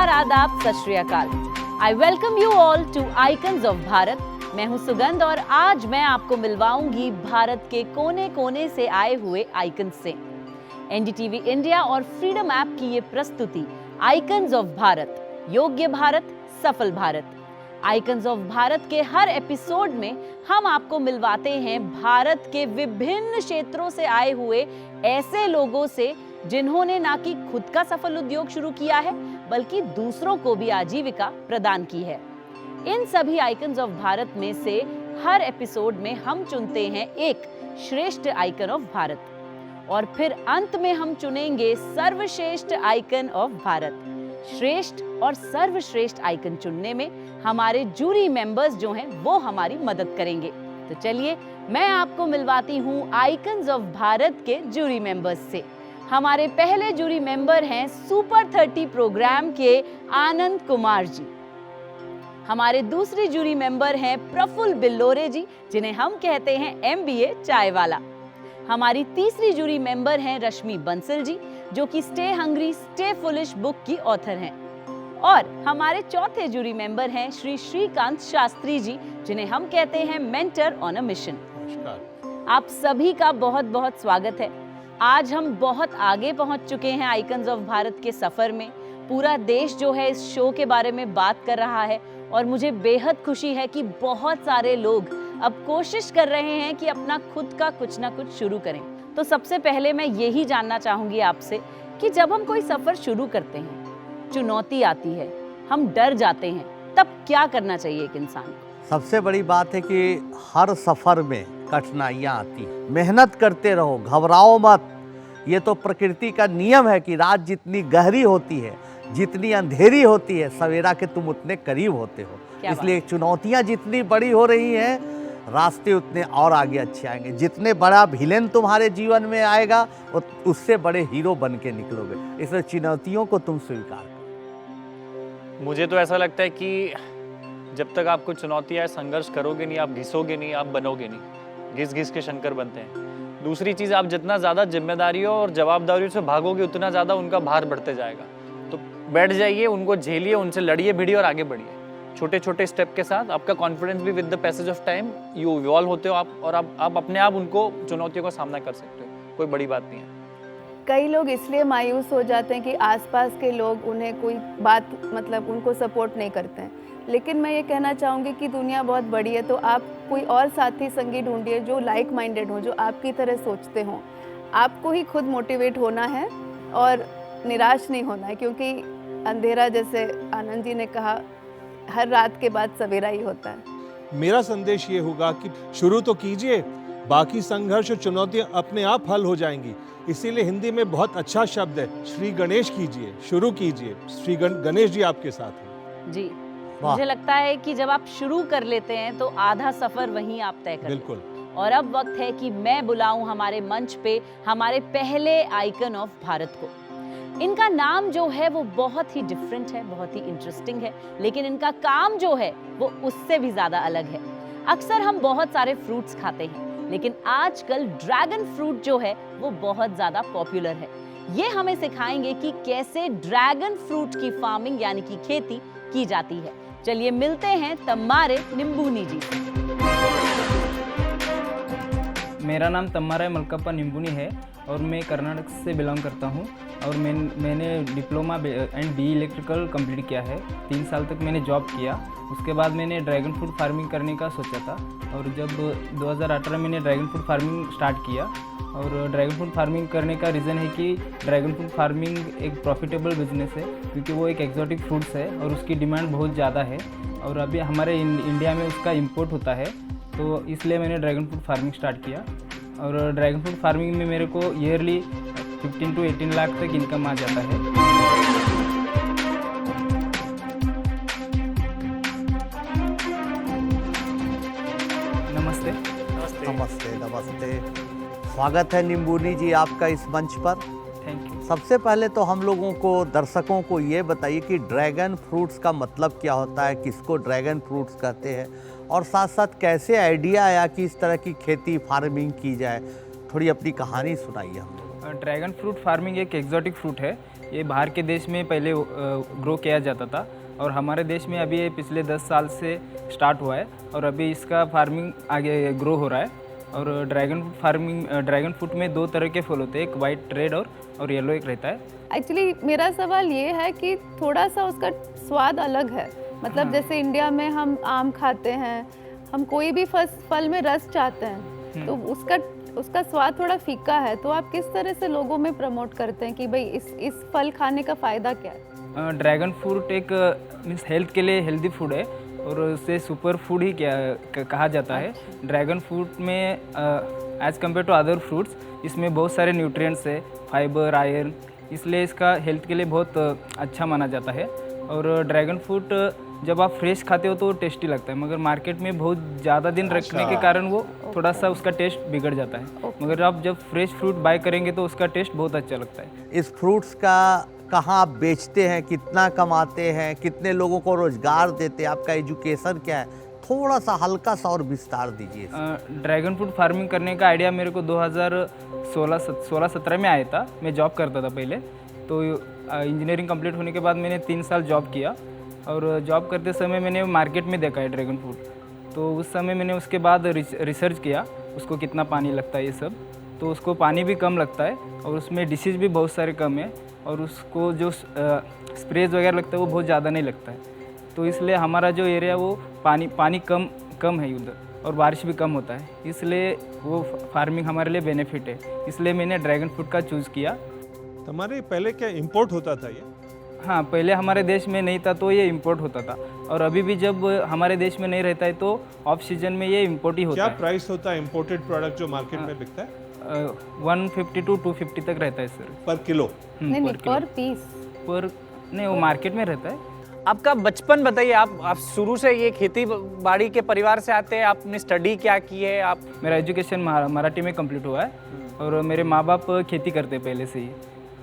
नमस्कार, आदाब, सत श्री अकाल। I welcome you all to icons of Bharat. मैं हूं सुगंध और आज मैं आपको मिलवाऊंगी भारत के कोने कोने से आए हुए आइकन्स से। एनडीटीवी इंडिया और फ्रीडम ऐप की ये प्रस्तुति आइकन्स ऑफ भारत, योग्य भारत, सफल भारत। आइकन्स ऑफ भारत के हर एपिसोड में हम आपको मिलवाते हैं भारत के विभिन्न क्षेत्रों से आए हुए ऐसे लोगों से जिन्होंने ना कि खुद का सफल उद्योग शुरू किया है बल्कि दूसरों को भी आजीविका प्रदान की है। इन सभी आइकन्स ऑफ भारत में से हर एपिसोड में हम चुनते हैं एक श्रेष्ठ आइकन ऑफ भारत और फिर अंत में हम चुनेंगे सर्वश्रेष्ठ आइकन ऑफ भारत। श्रेष्ठ और सर्वश्रेष्ठ आइकन चुनने में हमारे जूरी मेंबर्स जो हैं वो हमारी मदद करेंगे। तो चलिए मैं आपको मिलवाती हूँ आइकन्स ऑफ भारत के जूरी मेंबर्स से। हमारे पहले जूरी मेंबर हैं सुपर 30 प्रोग्राम के आनंद कुमार जी। हमारे दूसरे जूरी मेंबर हैं प्रफुल्ल बिल्लोरे जी, जिन्हें हम कहते हैं MBA चाय वाला। हमारी तीसरी जूरी मेंबर हैं रश्मि बंसल जी, जो कि stay hungry stay foolish book की ऑथर हैं। और हमारे चौथे जूरी मेंबर हैं श्री श्रीकांत शास्त्री जी, जिन्हें हम कहते हैं मेंटर ऑन अ मिशन। नमस्कार। आप सभी का बहुत बहुत स्वागत है। आज हम बहुत आगे पहुंच चुके हैं आइकन्स ऑफ भारत के सफर में। पूरा देश जो है इस शो के बारे में बात कर रहा है और मुझे बेहद खुशी है कि बहुत सारे लोग अब कोशिश कर रहे हैं कि अपना खुद का कुछ ना कुछ शुरू करें। तो सबसे पहले मैं यही जानना चाहूंगी आपसे कि जब हम कोई सफर शुरू करते हैं, चुनौती आती है, हम डर जाते हैं, तब क्या करना चाहिए एक इंसान को? सबसे बड़ी बात है कि हर सफर में कठिनाइयाँ आती हैं। मेहनत करते रहो, घबराओ मत। ये तो प्रकृति का नियम है कि रात जितनी गहरी होती है, जितनी अंधेरी होती है, सवेरा के तुम उतने करीब होते हो। इसलिए चुनौतियाँ जितनी बड़ी हो रही हैं, रास्ते उतने और आगे अच्छे आएंगे। जितने बड़ा विलेन तुम्हारे जीवन में आएगा, उससे बड़े हीरो बन के निकलोगे। इसलिए चुनौतियों को तुम स्वीकार करो। मुझे तो ऐसा लगता है कि जब तक आपको चुनौती आए, संघर्ष करोगे नहीं, आप घिसोगे नहीं, आप बनोगे नहीं। घिस घिस के शंकर बनते हैं। दूसरी चीज़, आप जितना ज़्यादा जिम्मेदारियों और जवाबदारियों से भागोगे, उतना ज़्यादा उनका भार बढ़ते जाएगा। तो बैठ जाइए, उनको झेलिए, उनसे लड़िए भिड़िए और आगे बढ़िए। छोटे छोटे स्टेप के साथ आपका कॉन्फिडेंस भी with the passage of time you evolve होते हो आप, और आप अपने आप उनको चुनौतियों का सामना कर सकते हो। कोई बड़ी बात नहीं है। कई लोग इसलिए मायूस हो जाते हैं कि आसपास के लोग उन्हें कोई बात मतलब उनको सपोर्ट नहीं करते हैं। लेकिन मैं ये कहना चाहूँगी कि दुनिया बहुत बड़ी है, तो आप कोई और साथी संगी ढूंढिए जो लाइक माइंडेड हो, जो आपकी तरह सोचते हों। आपको ही खुद मोटिवेट होना है और निराश नहीं होना है, क्योंकि अंधेरा, जैसे आनंद जी ने कहा, हर रात के बाद सवेरा ही होता है। मेरा संदेश ये होगा कि शुरू तो कीजिए, बाकी संघर्ष और चुनौतियां अपने आप हल हो जाएंगी। इसीलिए हिंदी में बहुत अच्छा शब्द है, श्री गणेश कीजिए, शुरू कीजिए। श्री गणेश जी आपके साथ हैं। जी, मुझे लगता है कि जब आप शुरू कर लेते हैं तो आधा सफर वहीं आप तय कर। बिल्कुल। और अब वक्त है कि मैं बुलाऊं हमारे मंच पे हमारे पहले आइकन ऑफ भारत को। इनका नाम जो है वो बहुत ही डिफरेंट है, बहुत ही इंटरेस्टिंग है, लेकिन इनका काम जो है वो उससे भी ज्यादा अलग है। अक्सर हम बहुत सारे फ्रूट्स खाते हैं, लेकिन आजकल ड्रैगन फ्रूट जो है वो बहुत ज्यादा पॉपुलर है। ये हमें सिखाएंगे कि कैसे ड्रैगन फ्रूट की फार्मिंग यानी कि खेती की जाती है। चलिए मिलते हैं तम्मारे निम्बूनी जी से। मेरा नाम तम्माराय मलकप्पा निम्बूनी है और मैं कर्नाटक से बिलोंग करता हूँ। और मैंने diploma and BE electrical complete किया है। 3 साल तक मैंने जॉब किया। उसके बाद मैंने ड्रैगन फ्रूट फार्मिंग करने का सोचा था और जब 2018 मैंने ड्रैगन फ्रूट फार्मिंग स्टार्ट किया। और ड्रैगन फ्रूट फार्मिंग करने का रीज़न है कि ड्रैगन फ्रूट फार्मिंग एक प्रॉफिटेबल बिजनेस है, क्योंकि वो एक एक्जॉटिक फ्रूट्स है और उसकी डिमांड बहुत ज़्यादा है और अभी हमारे इंडिया में उसका इम्पोर्ट होता है। तो इसलिए मैंने ड्रैगन फ्रूट फार्मिंग स्टार्ट किया। और ड्रैगन फ्रूट फार्मिंग में मेरे को ईयरली 15 to 18 लाख तक इनकम आ जाता है। नमस्ते। नमस्ते नमस्ते। स्वागत है निम्बूनी जी आपका इस मंच पर। Thank you. सबसे पहले तो हम लोगों को, दर्शकों को ये बताइए कि ड्रैगन फ्रूट्स का मतलब क्या होता है, किसको ड्रैगन फ्रूट्स कहते हैं, और साथ साथ कैसे आइडिया आया कि इस तरह की खेती फार्मिंग की जाए। थोड़ी अपनी कहानी सुनाइए हम लोग। ड्रैगन फ्रूट फार्मिंग एक एक्जॉटिक फ्रूट है। ये बाहर के देश में पहले ग्रो किया जाता था और हमारे देश में अभी ये पिछले 10 साल से स्टार्ट हुआ है और अभी इसका फार्मिंग आगे ग्रो हो रहा है। और ड्रैगन फ्रूट में 2 तरह के फल होते हैं, एक वाइट रेड और येलो एक रहता है। एक्चुअली मेरा सवाल ये है कि थोड़ा सा उसका स्वाद अलग है, मतलब जैसे इंडिया में हम आम खाते हैं, हम कोई भी फल में रस चाहते हैं तो उसका स्वाद थोड़ा फीका है। तो आप किस तरह से लोगों में प्रमोट करते हैं कि भाई इस फल खाने का फ़ायदा क्या है? ड्रैगन फ्रूट एक मीन्स हेल्थ के लिए हेल्दी फूड है और उसे सुपर फूड ही कहा जाता है। ड्रैगन फ्रूट में as compare to other fruits इसमें बहुत सारे न्यूट्रिएंट्स है, फाइबर, आयरन, इसलिए इसका हेल्थ के लिए बहुत अच्छा माना जाता है। और ड्रैगन फ्रूट जब आप फ्रेश खाते हो तो टेस्टी लगता है, मगर मार्केट में बहुत ज़्यादा दिन रखने के कारण वो थोड़ा सा उसका टेस्ट बिगड़ जाता है। मगर आप जब फ्रेश फ्रूट बाय करेंगे तो उसका टेस्ट बहुत अच्छा लगता है। इस फ्रूट्स का कहाँ आप बेचते हैं, कितना कमाते हैं, कितने लोगों को रोजगार देते हैं, आपका एजुकेशन क्या है, थोड़ा सा हल्का सा और विस्तार दीजिए। ड्रैगन फ्रूट फार्मिंग करने का आइडिया मेरे को 2016-17 में आया था। मैं जॉब करता था पहले, तो इंजीनियरिंग कंप्लीट होने के बाद मैंने 3 साल जॉब किया और जॉब करते समय मैंने मार्केट में देखा है ड्रैगन फ्रूट। तो उस समय मैंने उसके बाद रिसर्च किया उसको कितना पानी लगता है ये सब, तो उसको पानी भी कम लगता है और उसमें डिसीज़ भी बहुत सारे कम है और उसको जो स्प्रेज वगैरह लगता है वो बहुत ज़्यादा नहीं लगता है। तो इसलिए हमारा जो एरिया वो पानी कम है उधर और बारिश भी कम होता है, इसलिए वो फार्मिंग हमारे लिए बेनिफिट है, इसलिए मैंने ड्रैगन फ्रूट का चूज़ किया। तुम्हारे पहले क्या इंपोर्ट होता था ये? हाँ, पहले हमारे देश में नहीं था तो ये इंपोर्ट होता था और अभी भी जब हमारे देश में नहीं रहता है तो ऑफ सीजन में ये इंपोर्ट ही होता क्या है। प्राइस होता है इंपोर्टेड प्रोडक्ट जो मार्केट में बिकता है? 150 to 250 तक रहता है सर। पर किलो? नहीं, पर पीस पर नहीं, वो मार्केट में रहता है। आपका बचपन बताइए, आप शुरू से ये खेती बाड़ी के परिवार से आते हैं, आपने स्टडी क्या की है? आप मेरा एजुकेशन मराठी में कंप्लीट हुआ है और मेरे माँ बाप खेती करते पहले से ही,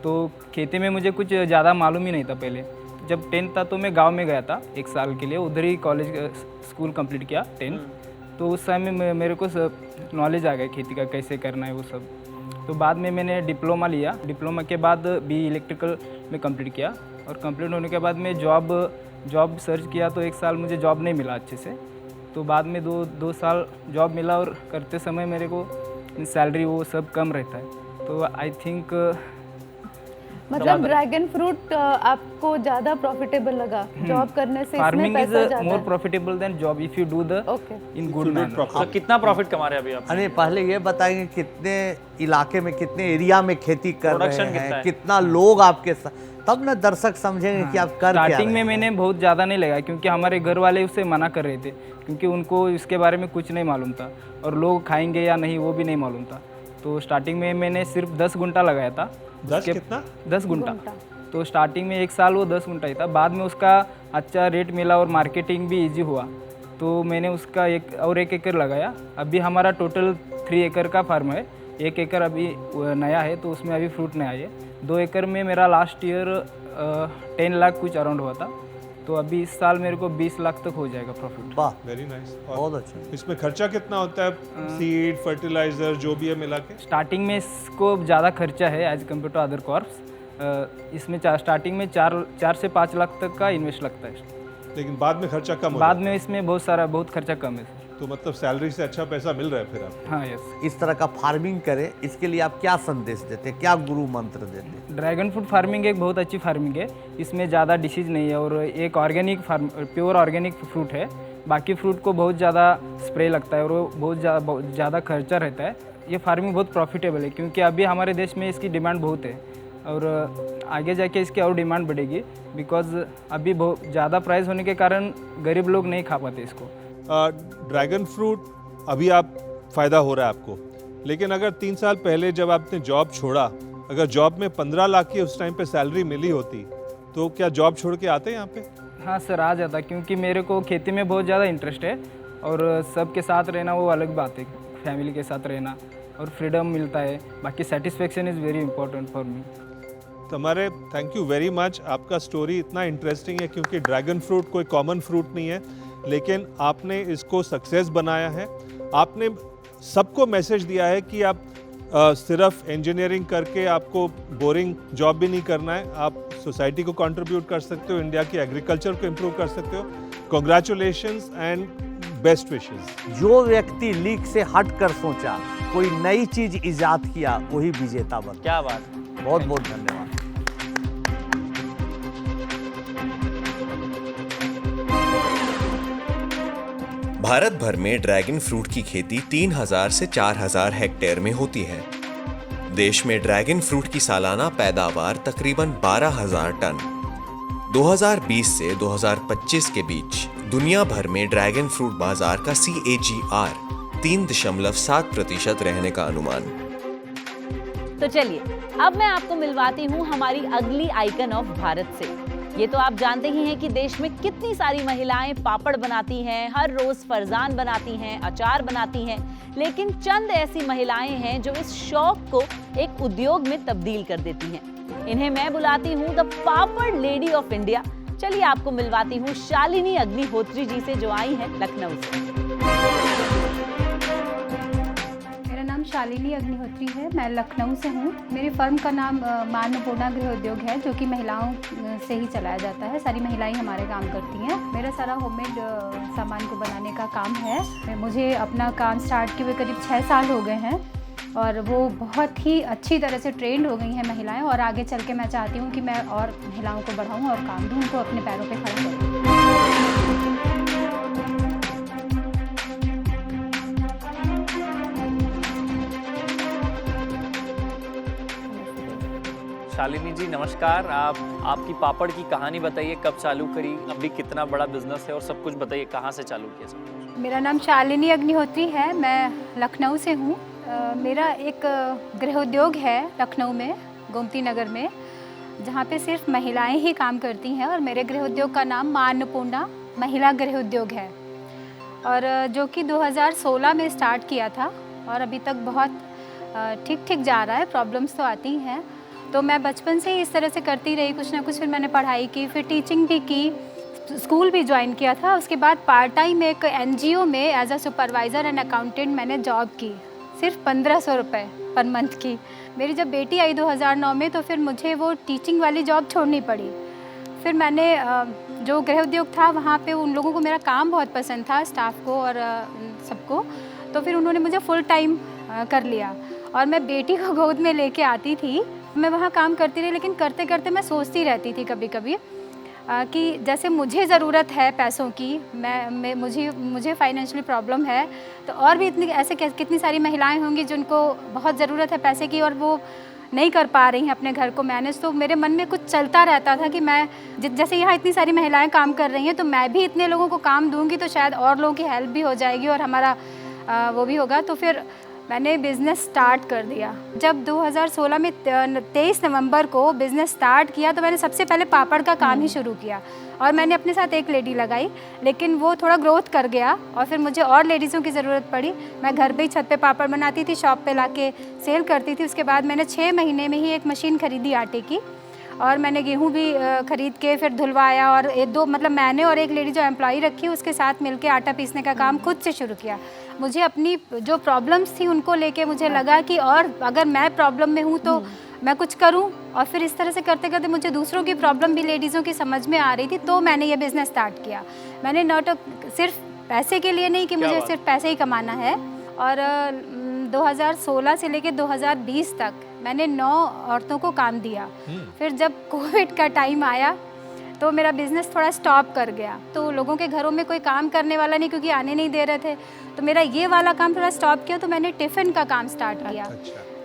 तो खेती में मुझे कुछ ज़्यादा मालूम ही नहीं था पहले। जब 10th था तो मैं गांव में गया था 1 साल के लिए, उधर ही स्कूल कंप्लीट किया 10th। तो उस समय में मेरे को नॉलेज आ गया खेती का कैसे करना है वो सब। तो बाद में मैंने डिप्लोमा लिया, डिप्लोमा के बाद BE इलेक्ट्रिकल में कंप्लीट किया और कंप्लीट होने के बाद मैं जॉब सर्च किया तो 1 साल मुझे जॉब नहीं मिला अच्छे से। तो बाद में 2 साल जॉब मिला और करते समय मेरे को सैलरी वो सब कम रहता है। तो आई थिंक मतलब ड्रैगन फ्रूट आपको ज़्यादा प्रॉफिटेबल लगा जॉब करने से? फार्मिंग इज पैसा more profitable than job if you do the okay. In good manner. तो कितना प्रॉफिट कमा रहे हैं अभी आप? अरे पहले ये बताएंगे कितने इलाके में, कितने एरिया में खेती कर रहे Production कितना हैं, है? कितना लोग आपके साथ, तब ना दर्शक समझेंगे कि आप कर क्या स्टार्टिंग रहे में हैं। मैंने बहुत ज़्यादा नहीं लगाया क्योंकि हमारे घर वाले उससे मना कर रहे थे क्योंकि उनको इसके बारे में कुछ नहीं मालूम था और लोग खाएंगे या नहीं वो भी नहीं मालूम था। तो स्टार्टिंग में मैंने सिर्फ 10 गुंटा लगाया था। 10 कितना? 10 गुंटा। तो स्टार्टिंग में 1 साल वो 10 गुंटा ही था, बाद में उसका अच्छा रेट मिला और मार्केटिंग भी इजी हुआ तो मैंने उसका 1 एकड़ लगाया। अभी हमारा टोटल 3 एकड़ का फार्म है, 1 एकड़ अभी नया है तो उसमें अभी फ्रूट नहीं आई है। 2 एकड़ में मेरा लास्ट ईयर 10 लाख कुछ अराउंड हुआ था, तो अभी इस साल मेरे को 20 लाख तक हो जाएगा प्रॉफिट। वाह, वेरी नाइस। बहुत अच्छा। इसमें खर्चा कितना होता है? सीड, फर्टिलाइजर जो भी है मिला के? स्टार्टिंग में इसको ज़्यादा खर्चा है as compare to other crops. इसमें स्टार्टिंग में 4 से 5 लाख तक का इन्वेस्ट लगता है, लेकिन बाद में खर्चा कम हो बाद जाता में इसमें बहुत खर्चा कम है सर। है। तो मतलब सैलरी से अच्छा पैसा मिल रहा है फिर आप? हाँ यस। इस तरह का फार्मिंग करें, इसके लिए आप क्या संदेश देते हैं, क्या गुरु मंत्र देते हैं? ड्रैगन फ्रूट फार्मिंग एक बहुत अच्छी फार्मिंग है, इसमें ज़्यादा डिसीज नहीं है और एक ऑर्गेनिक प्योर ऑर्गेनिक फ्रूट है। बाकी फ्रूट को बहुत ज़्यादा स्प्रे लगता है और वो बहुत ज़्यादा खर्चा रहता है। ये फार्मिंग बहुत प्रॉफिटेबल है क्योंकि अभी हमारे देश में इसकी डिमांड बहुत है और आगे जाके इसकी और डिमांड बढ़ेगी बिकॉज अभी बहुत ज़्यादा प्राइस होने के कारण गरीब लोग नहीं खा पाते इसको। ड्रैगन फ्रूट अभी आप फ़ायदा हो रहा है आपको, लेकिन अगर 3 साल पहले जब आपने जॉब छोड़ा, अगर जॉब में 15 लाख की उस टाइम पे सैलरी मिली होती तो क्या जॉब छोड़ के आते यहाँ पे? हाँ सर, आ जाता क्योंकि मेरे को खेती में बहुत ज़्यादा इंटरेस्ट है और सबके साथ रहना वो अलग बात है, फैमिली के साथ रहना और फ्रीडम मिलता है। बाकी satisfaction is very important for me. तुम्हारे थैंक यू वेरी मच। आपका स्टोरी इतना इंटरेस्टिंग है क्योंकि ड्रैगन फ्रूट कोई कॉमन फ्रूट नहीं है, लेकिन आपने इसको सक्सेस बनाया है। आपने सबको मैसेज दिया है कि आप सिर्फ इंजीनियरिंग करके आपको बोरिंग जॉब भी नहीं करना है, आप सोसाइटी को कंट्रीब्यूट कर सकते हो, इंडिया की एग्रीकल्चर को इम्प्रूव कर सकते हो। Congratulations and best wishes. जो व्यक्ति लीक से हट कर सोचा, कोई नई चीज इजाद किया, वही विजेता बना। क्या बात। बहुत बहुत धन्यवाद। भारत भर में ड्रैगन फ्रूट की खेती 3000 से 4000 हेक्टेयर में होती है। देश में ड्रैगन फ्रूट की सालाना पैदावार तकरीबन 12000 टन। 2020 से 2025 के बीच दुनिया भर में ड्रैगन फ्रूट बाजार का CAGR 3.7% रहने का अनुमान। तो चलिए अब मैं आपको मिलवाती हूँ हमारी अगली आइकन ऑफ भारत से। ये तो आप जानते ही हैं कि देश में कितनी सारी महिलाएं पापड़ बनाती हैं, हर रोज फरजान बनाती हैं, अचार बनाती हैं, लेकिन चंद ऐसी महिलाएं हैं जो इस शौक को एक उद्योग में तब्दील कर देती हैं। इन्हें मैं बुलाती हूँ the papad lady of India. चलिए आपको मिलवाती हूँ शालिनी अग्निहोत्री जी से, जो आई हैं लखनऊ से। मेरा नाम शालिनी अग्निहोत्री है, मैं लखनऊ से हूँ। मेरी फर्म का नाम मा अन्नपूर्णा गृह उद्योग है, जो कि महिलाओं से ही चलाया जाता है। सारी महिलाएं हमारे काम करती हैं। मेरा सारा होममेड सामान को बनाने का काम है। मुझे अपना काम स्टार्ट किए हुए करीब 6 साल हो गए हैं और वो बहुत ही अच्छी तरह से ट्रेंड हो गई हैं महिलाएं, और आगे चल के मैं चाहती हूँ कि मैं और महिलाओं को बढ़ाऊँ और काम दूँ, उनको अपने पैरों पर खड़ा करूँ। शालिनी जी नमस्कार। आपकी पापड़ की कहानी बताइए, कब चालू करी, अभी कितना बड़ा बिजनेस है और सब कुछ बताइए, कहाँ से चालू किया सब कुछ। मेरा नाम शालिनी अग्निहोत्री है, मैं लखनऊ से हूँ। मेरा एक गृह उद्योग है लखनऊ में, गोमती नगर में, जहाँ पे सिर्फ महिलाएं ही काम करती हैं, और मेरे गृह उद्योग का नाम मा अन्नपूर्णा महिला गृह उद्योग है, और जो कि 2016 में स्टार्ट किया था और अभी तक बहुत ठीक जा रहा है। प्रॉब्लम्स तो आती ही हैं, तो मैं बचपन से ही इस तरह से करती रही कुछ ना कुछ। फिर मैंने पढ़ाई की, फिर टीचिंग भी की, स्कूल भी ज्वाइन किया था। उसके बाद पार्ट टाइम एक NGO में as a supervisor and accountant मैंने जॉब की, सिर्फ 1500 रुपये पर मंथ की। मेरी जब बेटी आई 2009 में, तो फिर मुझे वो टीचिंग वाली जॉब छोड़नी पड़ी। फिर मैंने जो गृह उद्योग था वहाँ पे उन लोगों को मेरा काम बहुत पसंद था, स्टाफ को और सबको, तो फिर उन्होंने मुझे फुल टाइम कर लिया। और मैं बेटी को गोद में लेके आती थी, मैं वहाँ काम करती रही, लेकिन करते करते मैं सोचती रहती थी कभी कभी कि जैसे मुझे ज़रूरत है पैसों की, मुझे फाइनेंशियली प्रॉब्लम है, तो और भी इतनी ऐसे कितनी सारी महिलाएं होंगी जिनको बहुत ज़रूरत है पैसे की और वो नहीं कर पा रही हैं अपने घर को मैनेज। तो मेरे मन में कुछ चलता रहता था कि मैं जैसे यहाँ इतनी सारी महिलाएं काम कर रही हैं, तो मैं भी इतने लोगों को काम दूंगी तो शायद और लोगों की हेल्प भी हो जाएगी और हमारा वो भी होगा। तो फिर मैंने बिज़नेस स्टार्ट कर दिया। जब 2016 में 23 नवंबर को बिज़नेस स्टार्ट किया, तो मैंने सबसे पहले पापड़ का काम ही शुरू किया, और मैंने अपने साथ एक लेडी लगाई, लेकिन वो थोड़ा ग्रोथ कर गया और फिर मुझे और लेडीज़ों की ज़रूरत पड़ी। मैं घर पे ही छत पे पापड़ बनाती थी, शॉप पे लाके सेल करती थी। उसके बाद मैंने 6 महीने में ही एक मशीन ख़रीदी आटे की, और मैंने गेहूं भी ख़रीद के फिर धुलवाया, और मतलब मैंने और एक लेडी जो एम्प्लॉई रखी उसके साथ मिलके आटा पीसने का काम खुद से शुरू किया। मुझे अपनी जो प्रॉब्लम्स थी उनको लेके मुझे लगा कि और अगर मैं प्रॉब्लम में हूँ तो मैं कुछ करूँ, और फिर इस तरह से करते करते मुझे दूसरों की प्रॉब्लम भी लेडीज़ों की समझ में आ रही थी, तो मैंने ये बिज़नेस स्टार्ट किया। मैंने नॉट सिर्फ पैसे के लिए नहीं कि मुझे सिर्फ पैसे ही कमाना है। और 2016 से लेकर 2020 तक मैंने 9 औरतों को काम दिया। फिर जब कोविड का टाइम आया तो मेरा बिज़नेस थोड़ा स्टॉप कर गया, तो लोगों के घरों में कोई काम करने वाला नहीं, क्योंकि आने नहीं दे रहे थे, तो मेरा ये वाला काम थोड़ा स्टॉप किया। तो मैंने टिफ़िन का काम स्टार्ट किया।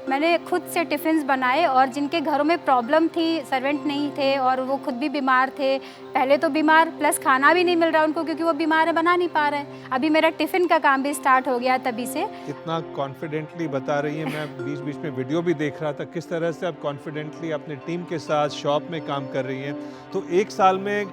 मैंने खुद से टिफ़िन्स बनाए, और जिनके घरों में प्रॉब्लम थी, सर्वेंट नहीं थे और वो खुद भी बीमार थे, पहले तो बीमार प्लस खाना भी नहीं मिल रहा उनको क्योंकि वो बीमार है, बना नहीं पा रहे हैं। अभी मेरा टिफ़िन का काम भी स्टार्ट हो गया तभी से। इतना कॉन्फिडेंटली बता रही है, मैं बीच बीच में वीडियो भी देख रहा था किस तरह से आप कॉन्फिडेंटली अपने टीम के साथ शॉप में काम कर रही हैं। तो एक साल में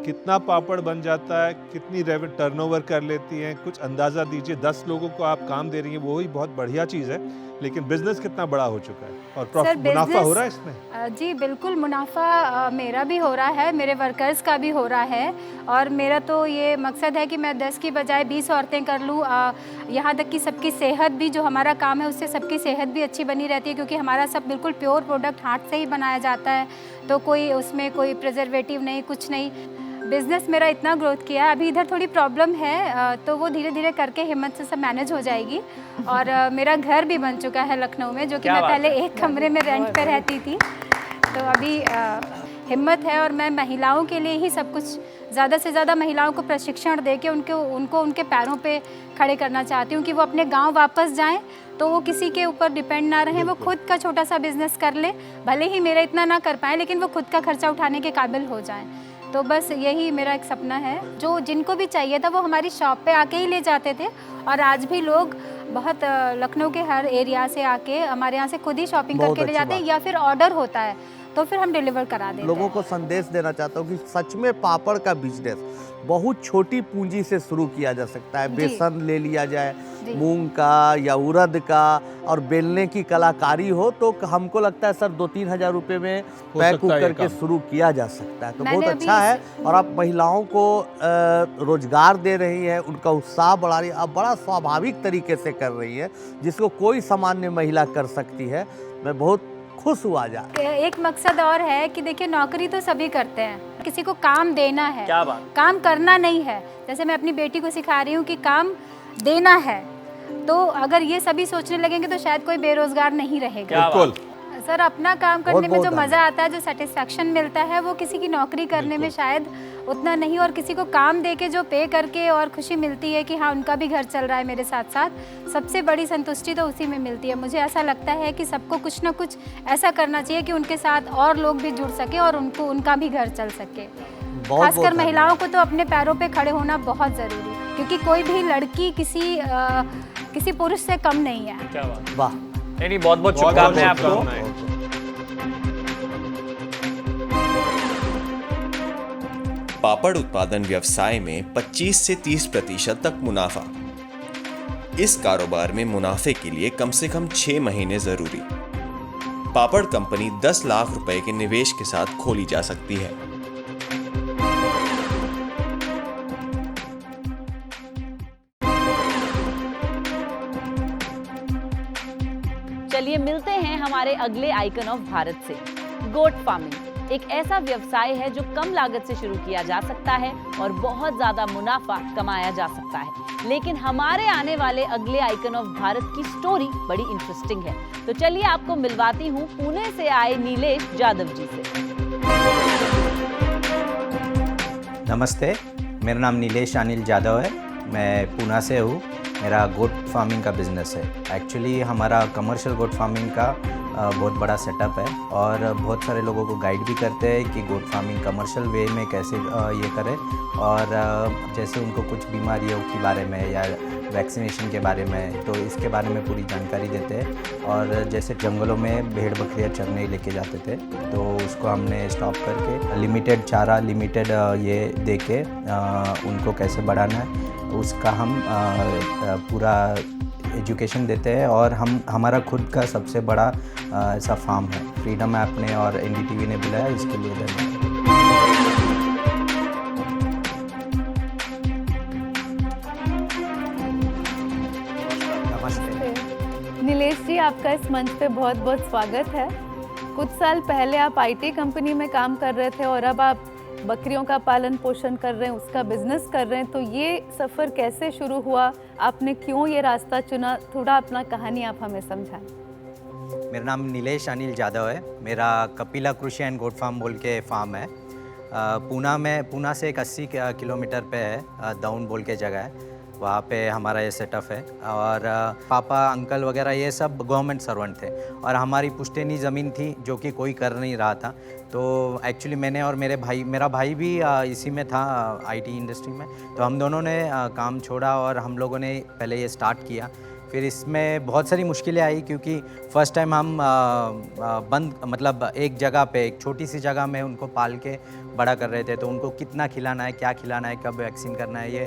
कितना पापड़ बन जाता है, कितनी टर्नओवर कर लेती हैं, कुछ अंदाज़ा दीजिए। 10 लोगों को आप काम दे रही हैं, वो ही बहुत बढ़िया चीज़ है, लेकिन बिजनेस कितना बड़ा हो चुका है और सर, प्रॉफिट मुनाफा business- हो रहा है इसमें? जी बिल्कुल, मुनाफा मेरा भी हो रहा है, मेरे वर्कर्स का भी हो रहा है। और मेरा तो ये मकसद है कि मैं 10 की बजाय 20 औरतें कर लूँ। यहाँ तक कि सबकी सेहत भी, जो हमारा काम है उससे सबकी सेहत भी अच्छी बनी रहती है, क्योंकि हमारा सब बिल्कुल प्योर प्रोडक्ट हाथ से ही बनाया जाता है। तो कोई उसमें कोई प्रिजर्वेटिव नहीं, कुछ नहीं। बिज़नेस मेरा इतना ग्रोथ किया है। अभी इधर थोड़ी प्रॉब्लम है, तो वो धीरे धीरे करके हिम्मत से सब मैनेज हो जाएगी। और मेरा घर भी बन चुका है लखनऊ में, जो कि क्या मैं बात पहले है। एक कमरे में रेंट पे रहती थी। तो अभी हिम्मत है, और मैं महिलाओं के लिए ही सब कुछ, ज़्यादा से ज़्यादा महिलाओं को प्रशिक्षण दे के उनको उनके पैरों पे खड़े करना चाहती हूँ, कि वो अपने गांव वापस जाएं, तो वो किसी के ऊपर डिपेंड ना रहें। वो खुद का छोटा सा बिजनेस कर ले, भले ही मेरा इतना ना कर पाए, लेकिन वो खुद का खर्चा उठाने के काबिल हो जाएं। तो बस यही मेरा एक सपना है। जो जिनको भी चाहिए था वो हमारी शॉप पे आके ही ले जाते थे, और आज भी लोग बहुत लखनऊ के हर एरिया से आके हमारे यहाँ से खुद ही शॉपिंग बहुत करके ले अच्छी जाते हैं, बात। या फिर ऑर्डर होता है तो फिर हम डिलीवर करा देते लोगों हैं। को संदेश देना चाहता हूँ कि सच में पापड़ का बिजनेस बहुत छोटी पूंजी से शुरू किया जा सकता है। जी। बेसन ले लिया जाए, जी। मूंग का या उड़द का, और बेलने की कलाकारी हो तो हमको लगता है सर 2-3 हज़ार रुपये में हो पैक सकता है ये करके काम। शुरू किया जा सकता है। तो मैंने बहुत अभी अच्छा है, इस- और आप महिलाओं को रोजगार दे रही है, उनका उत्साह बढ़ा रही है, आप बड़ा स्वाभाविक तरीके से कर रही है, जिसको कोई सामान्य महिला कर सकती है। मैं बहुत खुश हुआ जा। एक मकसद और है कि देखिए, नौकरी तो सभी करते हैं, किसी को काम देना है, क्या बात। काम करना नहीं है। जैसे मैं अपनी बेटी को सिखा रही हूँ कि काम देना है। तो अगर ये सभी सोचने लगेंगे तो शायद कोई बेरोजगार नहीं रहेगा। क्या बिल्कुल। सर, अपना काम करने में बहुत जो मज़ा आता है, जो सेटिस्फेक्शन मिलता है, वो किसी की नौकरी करने में शायद उतना नहीं। और किसी को काम दे के जो पे करके और खुशी मिलती है कि हाँ, उनका भी घर चल रहा है मेरे साथ साथ, सबसे बड़ी संतुष्टि तो उसी में मिलती है। मुझे ऐसा लगता है कि सबको कुछ ना कुछ ऐसा करना चाहिए कि उनके साथ और लोग भी जुड़ सके और उनका भी घर चल सके। खासकर महिलाओं को तो अपने पैरों पे खड़े होना बहुत ज़रूरी है, क्योंकि कोई भी लड़की किसी पुरुष से कम नहीं है। क्या बात। वाह, नहीं, बहुत बहुत शुभकामनाएं आपको। पापड़ उत्पादन व्यवसाय में 25 से 30% तक मुनाफा। इस कारोबार में मुनाफे के लिए कम से कम 6 महीने जरूरी। पापड़ कंपनी 10 लाख रुपए के निवेश के साथ खोली जा सकती है। चलिए मिलते हैं हमारे अगले आइकन ऑफ भारत से। गोट फार्मिंग एक ऐसा व्यवसाय है जो कम लागत से शुरू किया जा सकता है और बहुत ज्यादा मुनाफा कमाया जा सकता है। लेकिन हमारे आने वाले अगले आइकन ऑफ भारत की स्टोरी बड़ी इंटरेस्टिंग है। तो चलिए आपको मिलवाती हूँ पुणे से आए नीलेश जादव जी से। नमस्ते, मेरा नाम नीलेश अनिल जादव है। मैं पूना से हूँ। मेरा गोट फार्मिंग का बिज़नेस है। एक्चुअली हमारा कमर्शियल गोट फार्मिंग का बहुत बड़ा सेटअप है, और बहुत सारे लोगों को गाइड भी करते हैं कि गोट फार्मिंग कमर्शियल वे में कैसे ये करें, और जैसे उनको कुछ बीमारियों के बारे में या वैक्सीनेशन के बारे में, तो इसके बारे में पूरी जानकारी देते हैं। और जैसे जंगलों में भेड़ बकरियाँ चरने लेके जाते थे, तो उसको हमने स्टॉप करके लिमिटेड चारा, लिमिटेड ये दे के उनको कैसे बढ़ाना है, उसका हम पूरा एजुकेशन देते हैं। और हमारा खुद का सबसे बड़ा ऐसा फार्म है। फ्रीडम ऐप ने और NDTV ने बुलाया, इसके लिए धन्यवाद। नमस्ते। नीलेश जी, आपका इस मंच पे बहुत बहुत स्वागत है। कुछ साल पहले आप IT कंपनी में काम कर रहे थे, और अब आप बकरियों का पालन पोषण कर रहे हैं, उसका बिजनेस कर रहे हैं। तो ये सफ़र कैसे शुरू हुआ, आपने क्यों ये रास्ता चुना? थोड़ा अपना कहानी आप हमें समझाएं। मेरा नाम नीलेश अनिल जादव है। मेरा कपिला कृषि एंड गोट फार्म बोल के फार्म है। पूना से एक 80 किलोमीटर पे है, दाउन बोल के जगह है, वहाँ पे हमारा ये सेटअप है। और पापा अंकल वगैरह ये सब गवर्नमेंट सर्वेंट थे, और हमारी पुश्तैनी ज़मीन थी जो कि कोई कर नहीं रहा था। तो एक्चुअली मैंने और मेरा भाई भी इसी में था, IT इंडस्ट्री में। तो हम दोनों ने काम छोड़ा और हम लोगों ने पहले ये स्टार्ट किया फिर इसमें बहुत सारी मुश्किलें आई क्योंकि फ़र्स्ट टाइम हम बंद मतलब एक जगह पे एक छोटी सी जगह में उनको पाल के बड़ा कर रहे थे, तो उनको कितना खिलाना है, क्या खिलाना है, कब वैक्सीन करना है, ये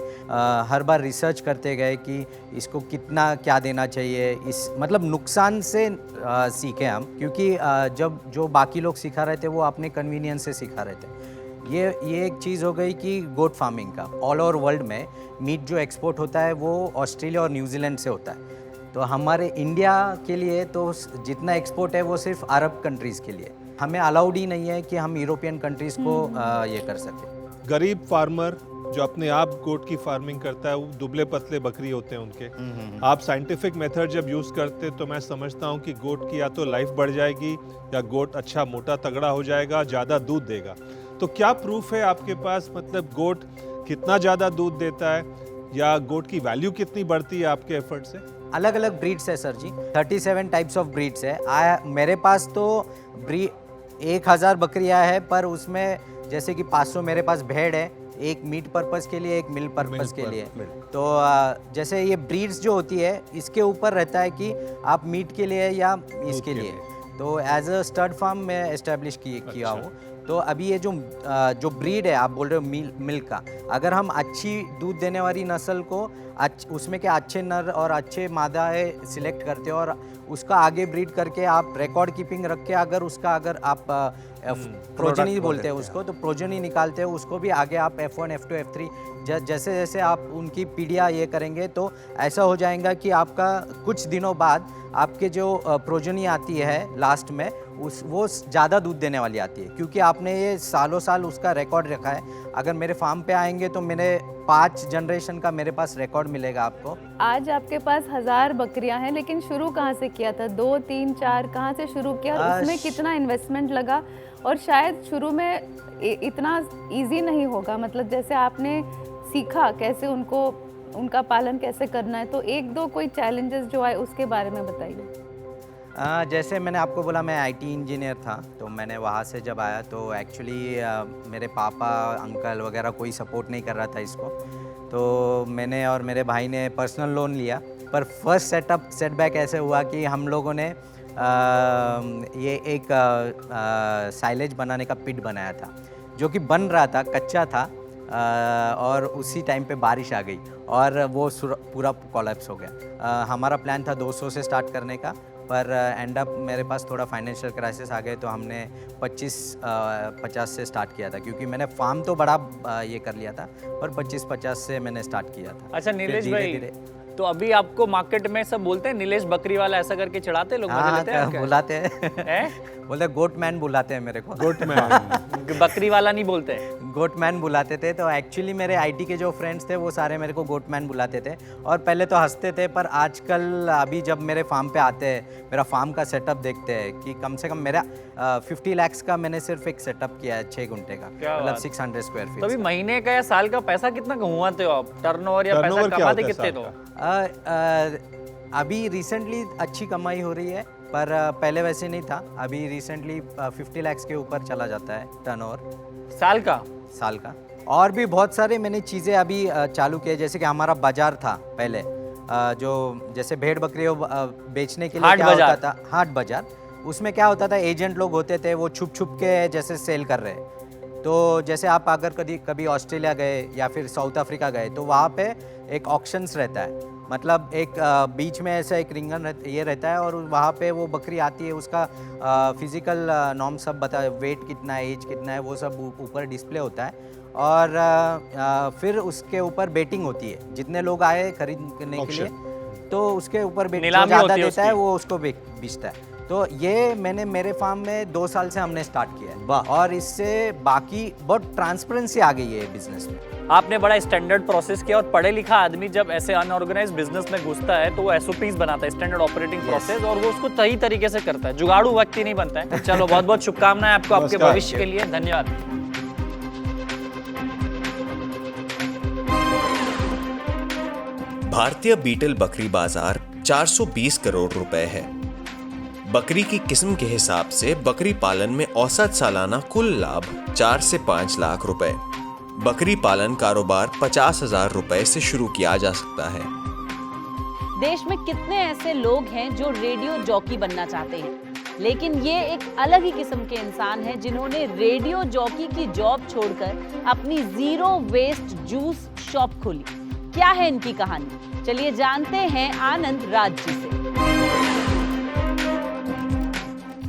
हर बार रिसर्च करते गए कि इसको कितना क्या देना चाहिए। इस मतलब नुकसान से सीखे हम, क्योंकि जब जो बाकी लोग सिखा रहे थे वो अपने कन्वीनियंस से सिखा रहे थे। ये एक चीज़ हो गई कि गोट फार्मिंग का ऑल ओवर वर्ल्ड में मीट जो एक्सपोर्ट होता है वो ऑस्ट्रेलिया और न्यूजीलैंड से होता है, तो हमारे इंडिया के लिए तो जितना एक्सपोर्ट है वो सिर्फ अरब कंट्रीज़ के लिए, हमें अलाउड ही नहीं है कि हम यूरोपियन कंट्रीज़ को ये कर सकें। गरीब फार्मर जो अपने आप गोट की फार्मिंग करता है, वो दुबले पतले बकरी होते हैं उनके, आप साइंटिफिक मेथड जब यूज़ करते तो मैं समझता हूँ कि गोट की या तो लाइफ बढ़ जाएगी या गोट अच्छा मोटा तगड़ा हो जाएगा, ज़्यादा दूध देगा। तो क्या प्रूफ है आपके पास, मतलब गोट कितना ज़्यादा दूध देता है या गोट की वैल्यू कितनी बढ़ती है आपके एफर्ट से? अलग अलग ब्रीड्स है sir ji, 37 types of breeds है। मेरे पास तो 1000 बकरियां है, पर उसमें जैसे कि 500 मेरे पास भेड़ है, एक मीट पर्पस के लिए, एक मिल पर्पस के लिए। तो जैसे ये ब्रीड्स जो होती है इसके ऊपर रहता है कि आप मीट के लिए या इसके लिए। तो एज अ स्टड फार्म में एस्टेब्लिश किया हूँ। तो अभी ये जो ब्रीड है आप बोल रहे हो मिल्क का, अगर हम अच्छी दूध देने वाली नस्ल को उसमें के अच्छे नर और अच्छे मादाएँ सिलेक्ट करते हो और उसका आगे ब्रीड करके आप रिकॉर्ड कीपिंग रख के अगर आप प्रोजनी बोलते हैं उसको, तो प्रोजनी निकालते हो, उसको भी आगे आप F1, F2, F3 जैसे जैसे आप उनकी पीढ़ियाँ ये करेंगे तो ऐसा हो जाएगा कि आपका कुछ दिनों बाद आपके जो प्रोजनी आती है लास्ट में वो ज़्यादा दूध देने वाली आती है, क्योंकि आपने ये सालों साल उसका रिकॉर्ड रखा है। अगर मेरे फार्म पे आएंगे तो मेरे 5 जनरेशन का मेरे पास रिकॉर्ड मिलेगा आपको। आज आपके पास 1000 बकरियां हैं, लेकिन शुरू कहाँ से किया था? 2, 3, 4 कहाँ से शुरू किया? उसमें कितना इन्वेस्टमेंट लगा? और शायद शुरू में इतना इजी नहीं होगा, मतलब जैसे आपने सीखा कैसे उनका पालन कैसे करना है, तो 1-2 कोई चैलेंजेस जो आए उसके बारे में बताइए। जैसे मैंने आपको बोला मैं आईटी इंजीनियर था, तो मैंने वहाँ से जब आया तो एक्चुअली मेरे पापा अंकल वगैरह कोई सपोर्ट नहीं कर रहा था इसको, तो मैंने और मेरे भाई ने पर्सनल लोन लिया। पर फर्स्ट सेटबैक ऐसे हुआ कि हम लोगों ने ये एक साइलेज बनाने का पिट बनाया था, जो कि बन रहा था, कच्चा था, और उसी टाइम पे बारिश आ गई और वो पूरा कोलैप्स हो गया। हमारा प्लान था 200 से स्टार्ट करने का, पर एंड अप मेरे पास थोड़ा फाइनेंशियल क्राइसिस आ गए तो हमने 25-50 से स्टार्ट किया था, क्योंकि मैंने फार्म तो बड़ा ये कर लिया था, पर 25-50 से मैंने स्टार्ट किया था। अच्छा नीलेश भाई, तो अभी आपको मार्केट में सब बोलते हैं नीलेश बकरी वाला, ऐसा करके चढ़ाते लोग? बुलाते हैं बोलते गोट मैन बुलाते हैं मेरे को। गोट मैन बकरी वाला नहीं बोलते? गोट मैन बुलाते थे। तो एक्चुअली मेरे आईटी के जो फ्रेंड्स थे वो सारे मेरे को गोट मैन बुलाते थे, और पहले तो हंसते थे, पर आजकल अभी जब मेरे फार्म पे आते हैं, मेरा फार्म का सेटअप देखते हैं कि कम से कम मेरा 50 लाख का मैंने सिर्फ एक सेटअप किया है 6 घंटे का, मतलब 600 स्क्वायर फीट। तो अभी महीने का या साल का पैसा कितना कमाते हो आप? टर्नओवर या पैसा कमाते कितने? तो अभी रिसेंटली अच्छी कमाई हो रही है, पर पहले वैसे नहीं था। अभी रिसेंटली 50 लाख के ऊपर चला जाता है टर्नओवर साल का। और भी बहुत सारे मैंने चीज़ें अभी चालू किए, जैसे कि हमारा बाजार था पहले, जो जैसे भेड़ बकरियों बेचने के लिए क्या होता था, हाट बाजार। उसमें क्या होता था, एजेंट लोग होते थे, वो छुप के जैसे सेल कर रहे हैं। तो जैसे आप अगर कभी ऑस्ट्रेलिया गए या फिर साउथ अफ्रीका गए, तो वहाँ पे एक ऑक्शंस रहता है, मतलब एक बीच में ऐसा एक रिंगन ये रहता है, और वहाँ पे वो बकरी आती है, उसका फिजिकल नॉर्म सब बता, वेट कितना है, एज कितना है, वो सब ऊपर डिस्प्ले होता है। और फिर उसके ऊपर बेटिंग होती है, जितने लोग आए खरीदने के लिए, तो उसके ऊपर ज़्यादा देता है वो उसको बेचता है। तो ये मेरे फार्म में 2 साल से हमने स्टार्ट किया है, और इससे बाकी बहुत ट्रांसपेरेंसी आ गई है बिजनेस में। आपने बड़ा स्टैंडर्ड प्रोसेस किया, और पढ़े लिखा आदमी जब ऐसे अनऑर्गेनाइज्ड बिजनेस में घुसता है तो वो SOPs बनाता है, स्टैंडर्ड ऑपरेटिंग प्रोसेस, और वो उसको सही तरीके से करता है। जुगाड़ू व्यक्ति नहीं बनता है। चलो बहुत बहुत शुभकामनाएं आपको आपके भविष्य के लिए। धन्यवाद। भारतीय बीटल बकरी बाजार 420 करोड़ रुपए है। बकरी की किस्म के हिसाब से बकरी पालन में औसत सालाना कुल लाभ 4 से 5 लाख रुपए। बकरी पालन कारोबार 50,000 रुपए से शुरू किया जा सकता है। देश में कितने ऐसे लोग हैं जो रेडियो जॉकी बनना चाहते हैं, लेकिन ये एक अलग ही किस्म के इंसान हैं जिन्होंने रेडियो जॉकी की जॉब छोड़कर अपनी जीरो वेस्ट जूस शॉप खोली। क्या है इनकी कहानी, चलिए जानते हैं आनंद राज जी से।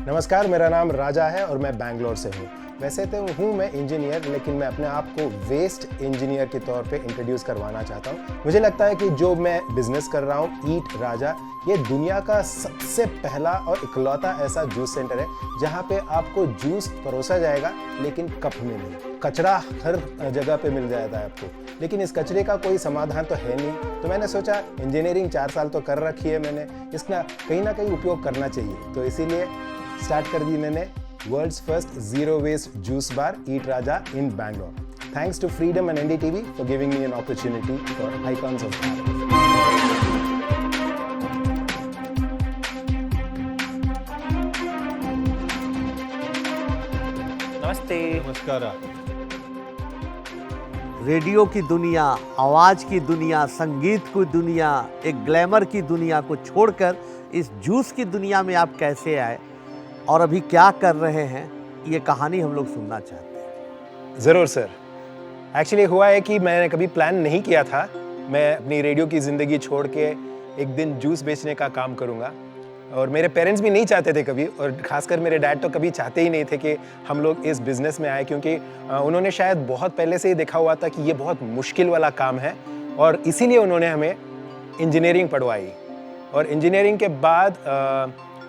नमस्कार, मेरा नाम राजा है और मैं बैंगलोर से हूँ। वैसे तो हूँ मैं इंजीनियर, लेकिन मैं अपने आप को वेस्ट इंजीनियर के तौर पे इंट्रोड्यूस करवाना चाहता हूँ। मुझे लगता है कि जो मैं बिजनेस कर रहा हूँ ईट राजा, ये दुनिया का सबसे पहला और इकलौता ऐसा जूस सेंटर है जहाँ पे आपको जूस परोसा जाएगा, लेकिन कप में नहीं। कचरा हर जगह पे मिल जाता है आपको, लेकिन इस कचरे का कोई समाधान तो है नहीं। तो मैंने सोचा इंजीनियरिंग 4 साल तो कर रखी है मैंने, इसका कहीं ना कहीं उपयोग करना चाहिए। तो इसीलिए स्टार्ट कर दी मैंने world's first zero waste juice bar eat Raja in Bangalore. Thanks to freedom and NDTV for giving me an opportunity for icons of Bharat. नमस्ते। नमस्कार। रेडियो की दुनिया, आवाज़ की दुनिया, संगीत की दुनिया, एक ग्लैमर की दुनिया को छोड़कर इस जूस की दुनिया में आप कैसे आए और अभी क्या कर रहे हैं, ये कहानी हम लोग सुनना चाहते हैं। ज़रूर सर। एक्चुअली हुआ है कि मैंने कभी प्लान नहीं किया था मैं अपनी रेडियो की ज़िंदगी छोड़ के एक दिन जूस बेचने का काम करूँगा, और मेरे पेरेंट्स भी नहीं चाहते थे कभी, और ख़ासकर मेरे डैड तो कभी चाहते ही नहीं थे कि हम लोग इस बिज़नेस में आए, क्योंकि उन्होंने शायद बहुत पहले से ही देखा हुआ था कि ये बहुत मुश्किल वाला काम है, और इसीलिए उन्होंने हमें इंजीनियरिंग पढ़वाई। और इंजीनियरिंग के बाद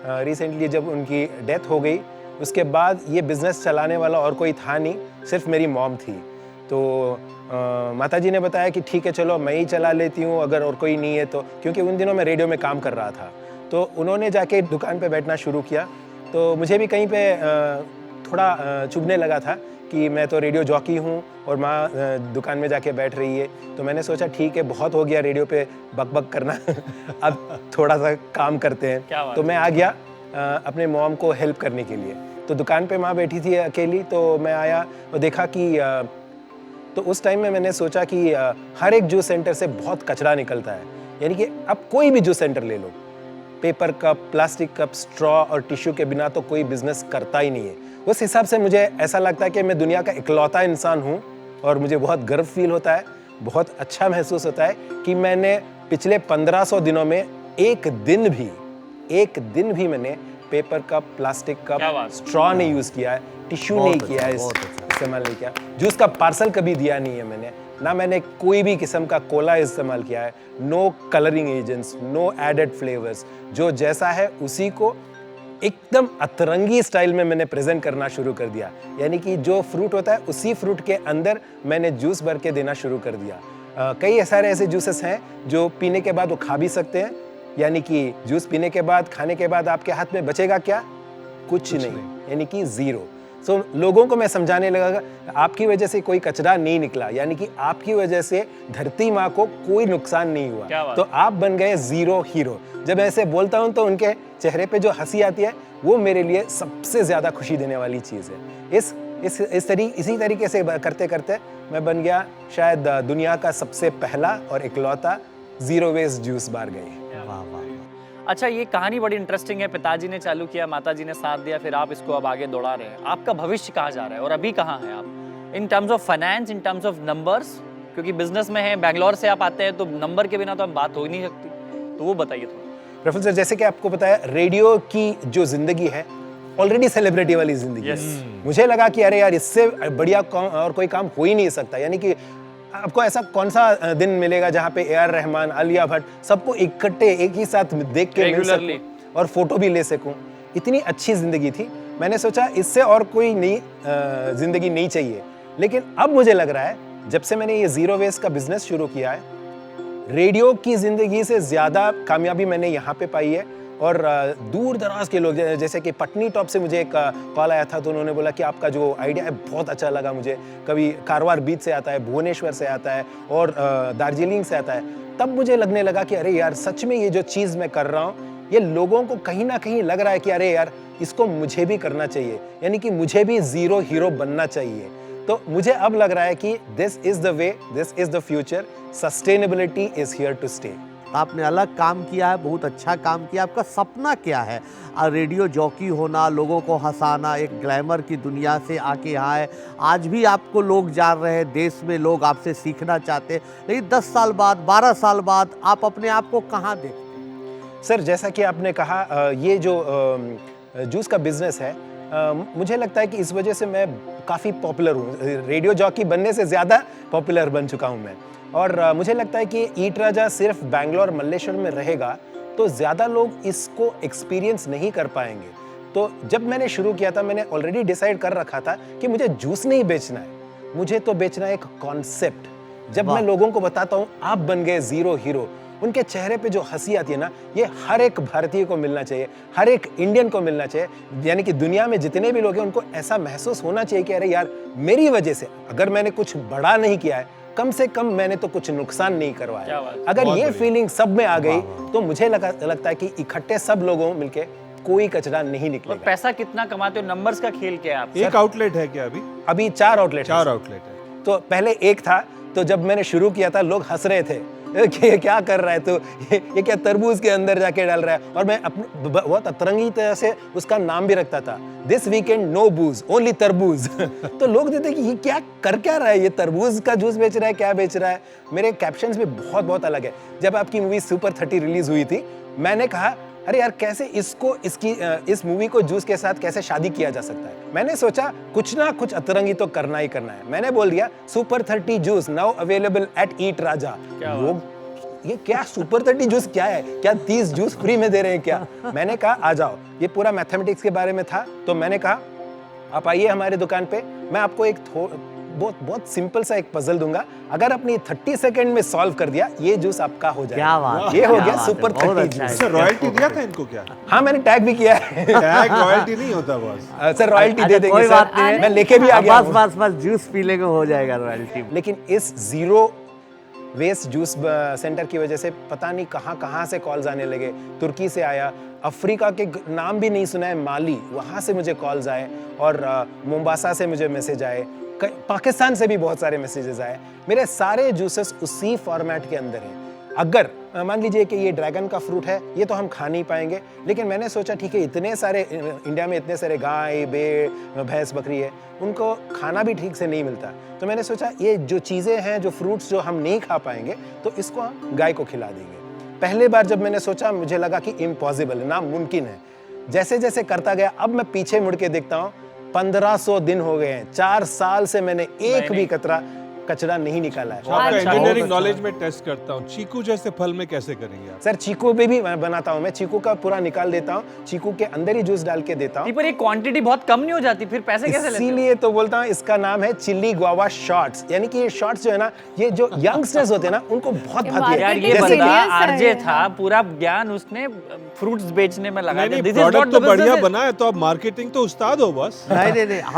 रिसेंटली जब उनकी डेथ हो गई, उसके बाद ये बिज़नेस चलाने वाला और कोई था नहीं, सिर्फ मेरी मॉम थी। तो माताजी ने बताया कि ठीक है चलो मैं ही चला लेती हूँ अगर और कोई नहीं है तो, क्योंकि उन दिनों मैं रेडियो में काम कर रहा था। तो उन्होंने जाके दुकान पे बैठना शुरू किया, तो मुझे भी कहीं पे थोड़ा चुभने लगा था कि मैं तो रेडियो जॉकी हूँ और माँ दुकान में जाके बैठ रही है। तो मैंने सोचा ठीक है, बहुत हो गया रेडियो पे बक बक करना अब थोड़ा सा काम करते हैं। तो मैं आ गया अपने मॉम को हेल्प करने के लिए। तो दुकान पे माँ बैठी थी अकेली, तो मैं आया और देखा कि तो उस टाइम में मैंने सोचा कि हर एक जूस सेंटर से बहुत कचरा निकलता है। यानी कि अब कोई भी जूस सेंटर ले लो, paper cup, plastic cup, straw और टिश्यू के बिना तो कोई बिजनेस करता ही नहीं है। उस हिसाब से मुझे ऐसा लगता है कि मैं दुनिया का इकलौता इंसान हूँ, और मुझे बहुत गर्व फील होता है, बहुत अच्छा महसूस होता है कि मैंने पिछले 1500 दिनों में एक दिन भी मैंने paper cup, plastic cup, straw नहीं यूज़ किया है, टिश्यू नहीं किया है, इस्तेमाल नहीं किया। जूस का पार्सल कभी दिया नहीं है मैंने, ना मैंने कोई भी किस्म का कोला इस्तेमाल किया है। No colouring agents, no added flavours, जो जैसा है उसी को एकदम अतरंगी स्टाइल में मैंने प्रेजेंट करना शुरू कर दिया। यानी कि जो फ्रूट होता है उसी फ्रूट के अंदर मैंने जूस भर के देना शुरू कर दिया। कई सारे ऐसे जूसेस हैं जो पीने के बाद वो खा भी सकते हैं, यानी कि जूस पीने के बाद, खाने के बाद आपके हाथ में बचेगा क्या? कुछ नहीं, यानी कि ज़ीरो। सो लोगों को मैं समझाने लगा आपकी वजह से कोई कचरा नहीं निकला, यानी कि आपकी वजह से धरती माँ को कोई नुकसान नहीं हुआ, तो आप बन गए ज़ीरो हीरो। जब ऐसे बोलता हूँ तो उनके चेहरे पे जो हंसी आती है वो मेरे लिए सबसे ज़्यादा खुशी देने वाली चीज़ है। इसी तरीके से करते करते मैं बन गया शायद दुनिया का सबसे पहला और इकलौता ज़ीरो वेस्ट जूस बार गई। अच्छा, ये कहानी बड़ी इंटरेस्टिंग है। पिताजी ने चालू किया, माताजी ने साथ दिया, फिर आप इसको अब आगे दौड़ा रहे हैं। आपका भविष्य कहाँ जा रहा है और अभी कहाँ हैं आप in terms of finance, in terms of numbers? क्योंकि बिजनेस में है, बैंगलोर से आप आते हैं, तो नंबर के बिना तो हम बात हो ही नहीं सकती, तो वो बताइए थोड़ा। प्रोफेसर, जैसे कि आपको बताया, रेडियो की जो जिंदगी है ऑलरेडी सेलिब्रिटी वाली जिंदगी है। मुझे लगा कि अरे यार, इससे बढ़िया और कोई काम हो ही नहीं सकता। यानी कि आपको ऐसा कौन सा दिन मिलेगा जहाँ पे AR रहमान, आलिया भट्ट सबको इकट्ठे एक ही साथ देख के मिल सकूं और फोटो भी ले सकूं। इतनी अच्छी जिंदगी थी। मैंने सोचा इससे और कोई नई जिंदगी नहीं चाहिए। लेकिन अब मुझे लग रहा है, जब से मैंने ये ज़ीरो वेस्ट का बिजनेस शुरू किया है, रेडियो की ज़िंदगी से ज़्यादा कामयाबी मैंने यहाँ पे पाई है। और दूर दराज के लोग, जैसे कि पटनी टॉप से मुझे एक कॉल आया था, तो उन्होंने बोला कि आपका जो आइडिया है बहुत अच्छा लगा मुझे। कभी कारवार बीच से आता है, भुवनेश्वर से आता है और दार्जिलिंग से आता है। तब मुझे लगने लगा कि अरे यार, सच में ये जो चीज़ मैं कर रहा हूँ, ये लोगों को कहीं ना कहीं लग रहा है कि अरे यार, इसको मुझे भी करना चाहिए, यानी कि मुझे भी ज़ीरो हीरो बनना चाहिए। तो मुझे अब लग रहा है कि this is the way, this is the future, sustainability is here to stay. आपने अलग काम किया है, बहुत अच्छा काम किया। आपका सपना क्या है? रेडियो जॉकी होना, लोगों को हंसाना, एक ग्लैमर की दुनिया से आके यहाँ है। आज भी आपको लोग जान रहे हैं, देश में लोग आपसे सीखना चाहते हैं, लेकिन 10 साल बाद, 12 साल बाद आप अपने आप को कहाँ देखते हैं? सर, जैसा कि आपने कहा, ये जो जूस का बिजनेस है, मुझे लगता है कि इस वजह से मैं काफ़ी पॉपुलर हूँ। रेडियो जॉकी बनने से ज़्यादा पॉपुलर बन चुका हूँ मैं। और मुझे लगता है कि ईट राजा सिर्फ बैंगलोर मल्लेश्वर में रहेगा तो ज़्यादा लोग इसको एक्सपीरियंस नहीं कर पाएंगे। तो जब मैंने शुरू किया था, मैंने ऑलरेडी डिसाइड कर रखा था कि मुझे जूस नहीं बेचना है, मुझे तो बेचना है एक कॉन्सेप्ट। जब मैं लोगों को बताता हूँ आप बन गए ज़ीरो हीरो, उनके चेहरे पे जो हंसी आती है ना, ये हर एक भारतीय को मिलना चाहिए, हर एक इंडियन को मिलना चाहिए। यानी कि दुनिया में जितने भी लोग हैं उनको ऐसा महसूस होना चाहिए कि अरे यार, मेरी वजह से अगर मैंने कुछ बड़ा नहीं किया है, कम से कम मैंने तो कुछ नुकसान नहीं करवाया। अगर ये फीलिंग सब में आ गई तो मुझे लगता है कि इकट्ठे सब लोगों मिलके कोई कचरा नहीं निकलेगा। और पैसा कितना कमाते हो, नंबर्स का खेल क्या है आप? एक आउटलेट है क्या अभी? अभी 4 आउटलेट। 4 आउटलेट है। तो पहले एक था, तो जब मैंने शुरू किया था लोग हंस रहे थे कि ये क्या कर रहा है, तो ये क्या तरबूज के अंदर जाके डाल रहा है। और मैं अपने बहुत अतरंगी तरह से उसका नाम भी रखता था, this weekend no booze only तरबूज। तो लोग देते कि ये क्या कर क्या रहा है, ये तरबूज का जूस बेच रहा है, क्या बेच रहा है। मेरे कैप्शंस भी बहुत अलग है। जब आपकी मूवी सुपर 30 रिलीज हुई थी, मैंने कहा अरे यार, कैसे इस मूवी को जूस के साथ कैसे शादी किया जा सकता है। मैंने सोचा कुछ ना कुछ अतरंगी तो करना ही करना है। मैंने बोल दिया super 30 juice now available at eat Raja. लोग ये क्या सुपर 30 जूस क्या है, क्या 30 जूस फ्री में दे रहे हैं क्या? मैंने कहा आ जाओ। ये पूरा मैथमेटिक्स के बारे में था, तो मैंने कहा आप आइए हमारे दुकान पे, मैं आपको एक बहुत सिंपल सा एक पजल दूंगा, अगर अपनी 30 सेकंड में सॉल्व कर दिया, ये जूस आपका हो जाएगा। क्या बात, ये हो गया सुपर 30 जूस। सर, रॉयल्टी दिया था इनको क्या? हाँ, मैंने टैग भी किया है। टैग रॉयल्टी नहीं होता बॉस। सर, रॉयल्टी दे देंगे। कोई बात नहीं, मैं लेके भी आ गया। बस जूस पी लेंगे, हो जाएगा रॉयल्टी। लेकिन इस जीरो वेस्ट जूस सेंटर की वजह से पता नहीं कहाँ से कॉल्स आने लगे। तुर्की से आया, अफ्रीका के नाम भी नहीं सुना है, माली, वहाँ से मुझे कॉल्स आए, और मोम्बासा से मुझे मैसेज आए, पाकिस्तान से भी बहुत सारे मैसेजेस आए। मेरे सारे जूसेस उसी फॉर्मेट के अंदर हैं। अगर मान लीजिए कि ये ड्रैगन का फ्रूट है, ये तो हम खा नहीं पाएंगे, लेकिन मैंने सोचा ठीक है, इतने सारे इंडिया में इतने सारे गाय, भैंस, बकरी है, उनको खाना भी ठीक से नहीं मिलता। तो मैंने सोचा ये जो चीज़ें हैं, जो फ्रूट्स जो हम नहीं खा पाएंगे, तो इसको हम गाय को खिला देंगे। पहले बार जब मैंने सोचा, मुझे लगा कि इम्पॉसिबल है, नामुमकिन है। जैसे जैसे करता गया, अब मैं पीछे मुड़ के देखता हूँ, 1500 दिन हो गए हैं, 4 साल से मैंने एक भी कचरा नहीं निकाला है। आपका इंजीनियरिंग नॉलेज में टेस्ट करता हूँ, चीकू जैसे फल में कैसे करेंगे आप? सर, चीकू भी बनाता हूँ मैं, चीकू का पूरा निकाल देता हूँ, चीकू के अंदर ही जूस डाल के देता हूँ। पर ये क्वांटिटी बहुत कम नहीं हो जाती, फिर पैसे कैसे लेते हो? इसीलिए तो बोलता हूँ इसका नाम है चिल्ली गुआवा शॉट्स। यानी कि ये शॉट्स जो है ना, ये जो यंगस्टर्स होते हैं ना, उनको बहुत भाती है। यार, ये बंदा आरजे था, पूरा ज्ञान उसने फ्रूट्स बेचने में लगा दिया। प्रोडक्ट तो बढ़िया बना है, तो आप मार्केटिंग तो उस्ताद हो बस। नहीं,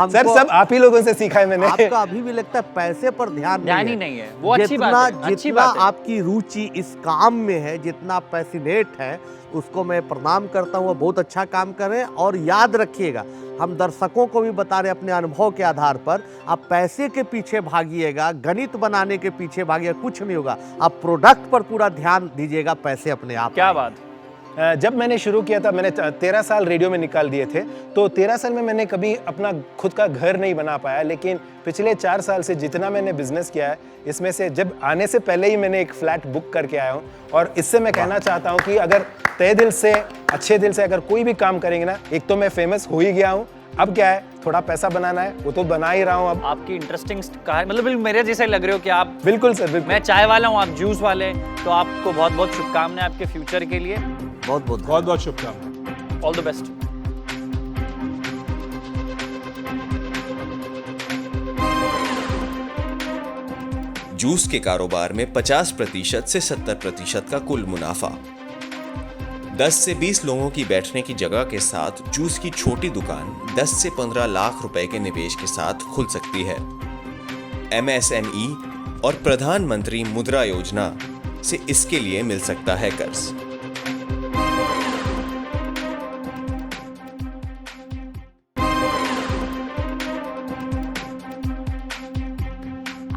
सर, सब आप ही लोगों से सीखा है मैंने। आपका अभी भी लगता है पैसे पर ध्यान नहीं है। वो अच्छी बात है, अच्छी बात है। आपकी रुचि इस काम में है, जितना पैसिनेट है, उसको मैं प्रणाम करता हूँ। बहुत अच्छा काम कर रहे हैं। और याद रखिएगा, हम दर्शकों को भी बता रहे हैं अपने अनुभव के आधार पर, आप पैसे के पीछे भागिएगा, गणित बनाने के पीछे भागिएगा, कुछ नहीं होगा। आप प्रोडक्ट पर पूरा ध्यान दीजिएगा, पैसे अपने आप। क्या बात। जब मैंने शुरू किया था, मैंने 13 साल रेडियो में निकाल दिए थे, तो 13 साल में मैंने कभी अपना खुद का घर नहीं बना पाया। लेकिन पिछले 4 साल से जितना मैंने बिजनेस किया है, इसमें से जब आने से पहले ही मैंने एक फ्लैट बुक करके आया हूँ। और इससे मैं कहना चाहता हूँ कि अगर तहे दिल से, अच्छे दिल से अगर कोई भी काम करेंगे ना, एक तो मैं फेमस हो ही गया हूँ, अब क्या है, थोड़ा पैसा बनाना है, वो तो बना ही रहा हूँ। अब आपकी इंटरेस्टिंग कहानी, मतलब मेरे जैसे लग रहे हो कि आप। बिल्कुल सर, बिल्कुल। मैं चाय वाला हूँ, आप जूस वाले, तो आपको बहुत बहुत शुभकामनाएं आपके फ्यूचर के लिए। बहुत शुभकामनाएं। All the best. जूस के कारोबार में 50% से 70% का कुल मुनाफा। 10 से 20 लोगों की बैठने की जगह के साथ जूस की छोटी दुकान 10 से 15 लाख रुपए के निवेश के साथ खुल सकती है। MSME और प्रधानमंत्री मुद्रा योजना से इसके लिए मिल सकता है कर्ज।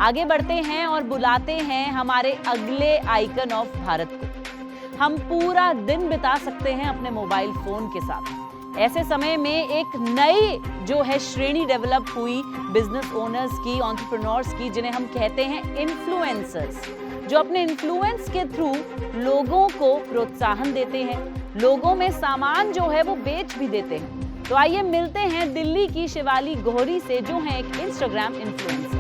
आगे बढ़ते हैं और बुलाते हैं हमारे अगले आइकन ऑफ भारत को। हम पूरा दिन बिता सकते हैं अपने मोबाइल फोन के साथ। ऐसे समय में एक नई जो है श्रेणी डेवलप हुई बिजनेस ओनर्स की, एंटरप्रेन्योर्स की, जिन्हें हम कहते हैं इन्फ्लुएंसर्स, जो अपने इन्फ्लुएंस के थ्रू लोगों को प्रोत्साहन देते हैं, लोगों में सामान जो है वो बेच भी देते हैं। तो आइए मिलते हैं दिल्ली की शिवाली गोहरी से, जो है एक इंस्टाग्राम इन्फ्लुएंसर।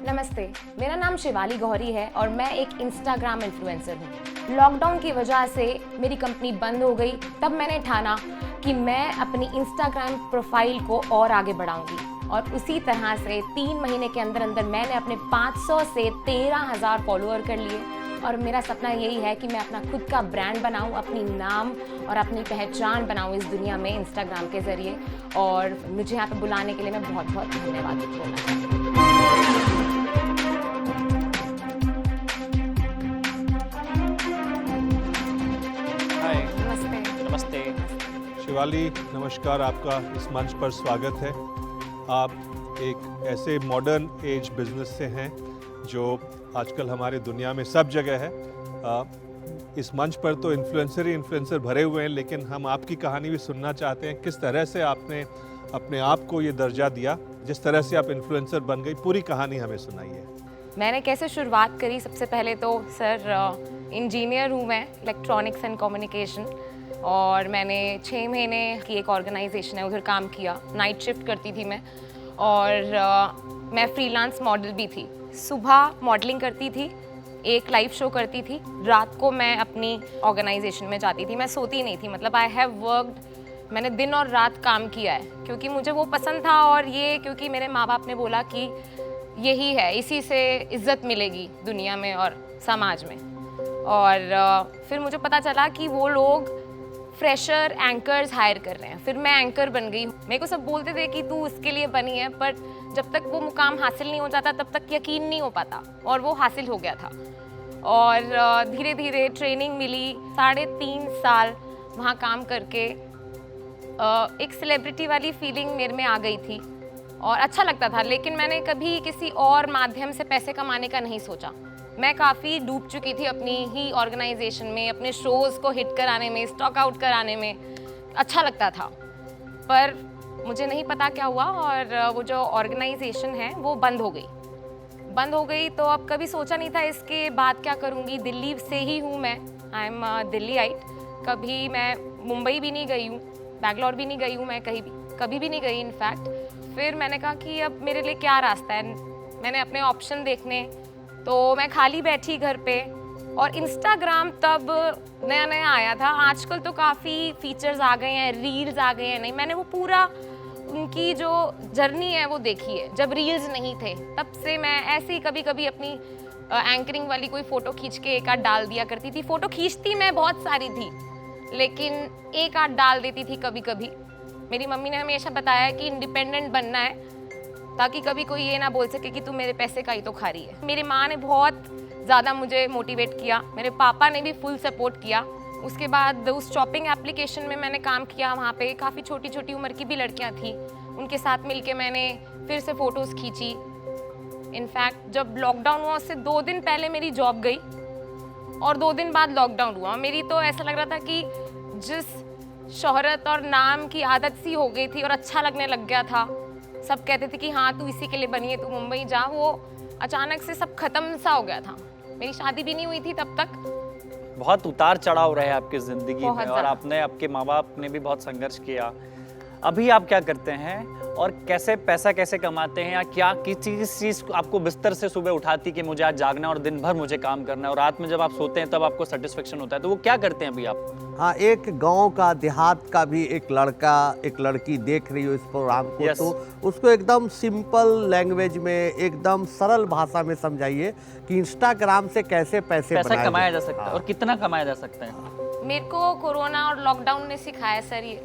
नमस्ते, मेरा नाम शिवाली गौहरी है और मैं एक इंस्टाग्राम इन्फ्लुएंसर हूँ। लॉकडाउन की वजह से मेरी कंपनी बंद हो गई, तब मैंने ठाना कि मैं अपनी इंस्टाग्राम प्रोफाइल को और आगे बढ़ाऊंगी और उसी तरह से 3 महीने के अंदर अंदर मैंने अपने 500 से 13,000 फॉलोअर कर लिए और मेरा सपना यही है कि मैं अपना खुद का ब्रांड बनाऊं, अपनी नाम और अपनी पहचान बनाऊं इस दुनिया में इंस्टाग्राम के ज़रिए। और मुझे यहाँ पे बुलाने के लिए मैं बहुत बहुत धन्यवाद बोलना चाहती हूँ। नमस्ते। शिवाली नमस्कार, आपका इस मंच पर स्वागत है। आप एक ऐसे मॉडर्न एज बिजनेस से हैं जो आजकल हमारी दुनिया में सब जगह है। इस मंच पर तो इन्फ्लुएंसर ही इन्फ्लुएंसर भरे हुए हैं, लेकिन हम आपकी कहानी भी सुनना चाहते हैं। किस तरह से आपने अपने आप को ये दर्जा दिया, जिस तरह से आप इन्फ्लुएंसर बन गई, पूरी कहानी हमें सुनाइए। मैंने कैसे शुरुआत करी, सबसे पहले तो सर इंजीनियर हूँ मैं, इलेक्ट्रॉनिक्स एंड कम्युनिकेशन, और मैंने 6 महीने की एक ऑर्गेनाइजेशन है उधर काम किया। नाइट शिफ्ट करती थी मैं और मैं फ्रीलांस मॉडल भी थी। सुबह मॉडलिंग करती थी, एक लाइव शो करती थी, रात को मैं अपनी ऑर्गेनाइजेशन में जाती थी। मैं सोती नहीं थी, मतलब आई हैव वर्कड, मैंने दिन और रात काम किया है क्योंकि मुझे वो पसंद था और ये क्योंकि मेरे माँ बाप ने बोला कि यही है, इसी से इज्जत मिलेगी दुनिया में और समाज में। और फिर मुझे पता चला कि वो लोग फ्रेशर एंकर्स हायर कर रहे हैं। फिर मैं एंकर बन गई। मेरे को सब बोलते थे कि तू इसके लिए बनी है, पर जब तक वो मुकाम हासिल नहीं हो जाता तब तक यकीन नहीं हो पाता, और वो हासिल हो गया था। और धीरे धीरे ट्रेनिंग मिली, 3.5 साल वहाँ काम करके एक सेलिब्रिटी वाली फीलिंग मेरे में आ गई थी और अच्छा लगता था। लेकिन मैंने कभी किसी और माध्यम से पैसे कमाने का नहीं सोचा। मैं काफ़ी डूब चुकी थी अपनी ही ऑर्गेनाइजेशन में, अपने शोज़ को हिट कराने में, स्टॉक आउट कराने में। अच्छा लगता था, पर मुझे नहीं पता क्या हुआ और वो जो ऑर्गेनाइजेशन है वो बंद हो गई। तो अब कभी सोचा नहीं था इसके बाद क्या करूँगी। दिल्ली से ही हूँ मैं, आई एम दिल्लीआइट। कभी मैं मुंबई भी नहीं गई हूँ, बैंगलोर भी नहीं गई हूँ, मैं कभी भी नहीं गई इनफैक्ट। फिर मैंने कहा कि अब मेरे लिए क्या रास्ता है। मैंने अपने ऑप्शन देखने, तो मैं खाली बैठी घर पे, और इंस्टाग्राम तब नया नया आया था। आजकल तो काफ़ी फीचर्स आ गए हैं, रील्स आ गए हैं। नहीं, मैंने वो पूरा उनकी जो जर्नी है वो देखी है। जब रील्स नहीं थे तब से मैं ऐसे ही कभी कभी अपनी एंकरिंग वाली कोई फ़ोटो खींच के एक आध डाल दिया करती थी। फ़ोटो खींचती मैं बहुत सारी थी, लेकिन एक आध डाल देती थी कभी कभी। मेरी मम्मी ने हमेशा बताया कि इंडिपेंडेंट बनना है, ताकि कभी कोई ये ना बोल सके कि तू मेरे पैसे का ही तो खा रही है। मेरी माँ ने बहुत ज़्यादा मुझे मोटिवेट किया, मेरे पापा ने भी फुल सपोर्ट किया। उसके बाद उस शॉपिंग एप्लीकेशन में मैंने काम किया। वहाँ पे काफ़ी छोटी छोटी उम्र की भी लड़कियाँ थीं, उनके साथ मिलके मैंने फिर से फ़ोटोज़ खींची। इनफैक्ट जब लॉकडाउन हुआ उससे 2 दिन पहले मेरी जॉब गई और 2 दिन बाद लॉकडाउन हुआ। मेरी तो ऐसा लग रहा था कि जिस शोहरत और नाम की आदत सी हो गई थी और अच्छा लगने लग गया था, सब कहते थे कि हाँ तू इसी के लिए बनी है, तू मुंबई जा, वो अचानक से सब खत्म सा हो गया था। मेरी शादी भी नहीं हुई थी तब तक। बहुत उतार चढ़ाव रहे आपकी ज़िंदगी में, और आपने, आपके माँ बाप ने भी बहुत संघर्ष किया। अभी आप क्या करते हैं और कैसे पैसा कैसे कमाते हैं, या क्या किस चीज़ आपको बिस्तर से सुबह उठाती कि मुझे आज जागना और दिन भर मुझे काम करना है, और रात में जब आप सोते हैं तब आपको सेटिस्फेक्शन होता है, तो वो क्या करते हैं अभी आप? हाँ, एक गांव का, देहात का भी एक लड़का एक लड़की देख रही हो इस प्रोग्राम को, Yes. तो उसको एकदम सिंपल लैंग्वेज में, एकदम सरल भाषा में समझाइए कि इंस्टाग्राम से कैसे पैसे कमाया जा सकता है और कितना कमाया जा सकता है। मेरे को कोरोना और लॉकडाउन ने सिखाया सर ये,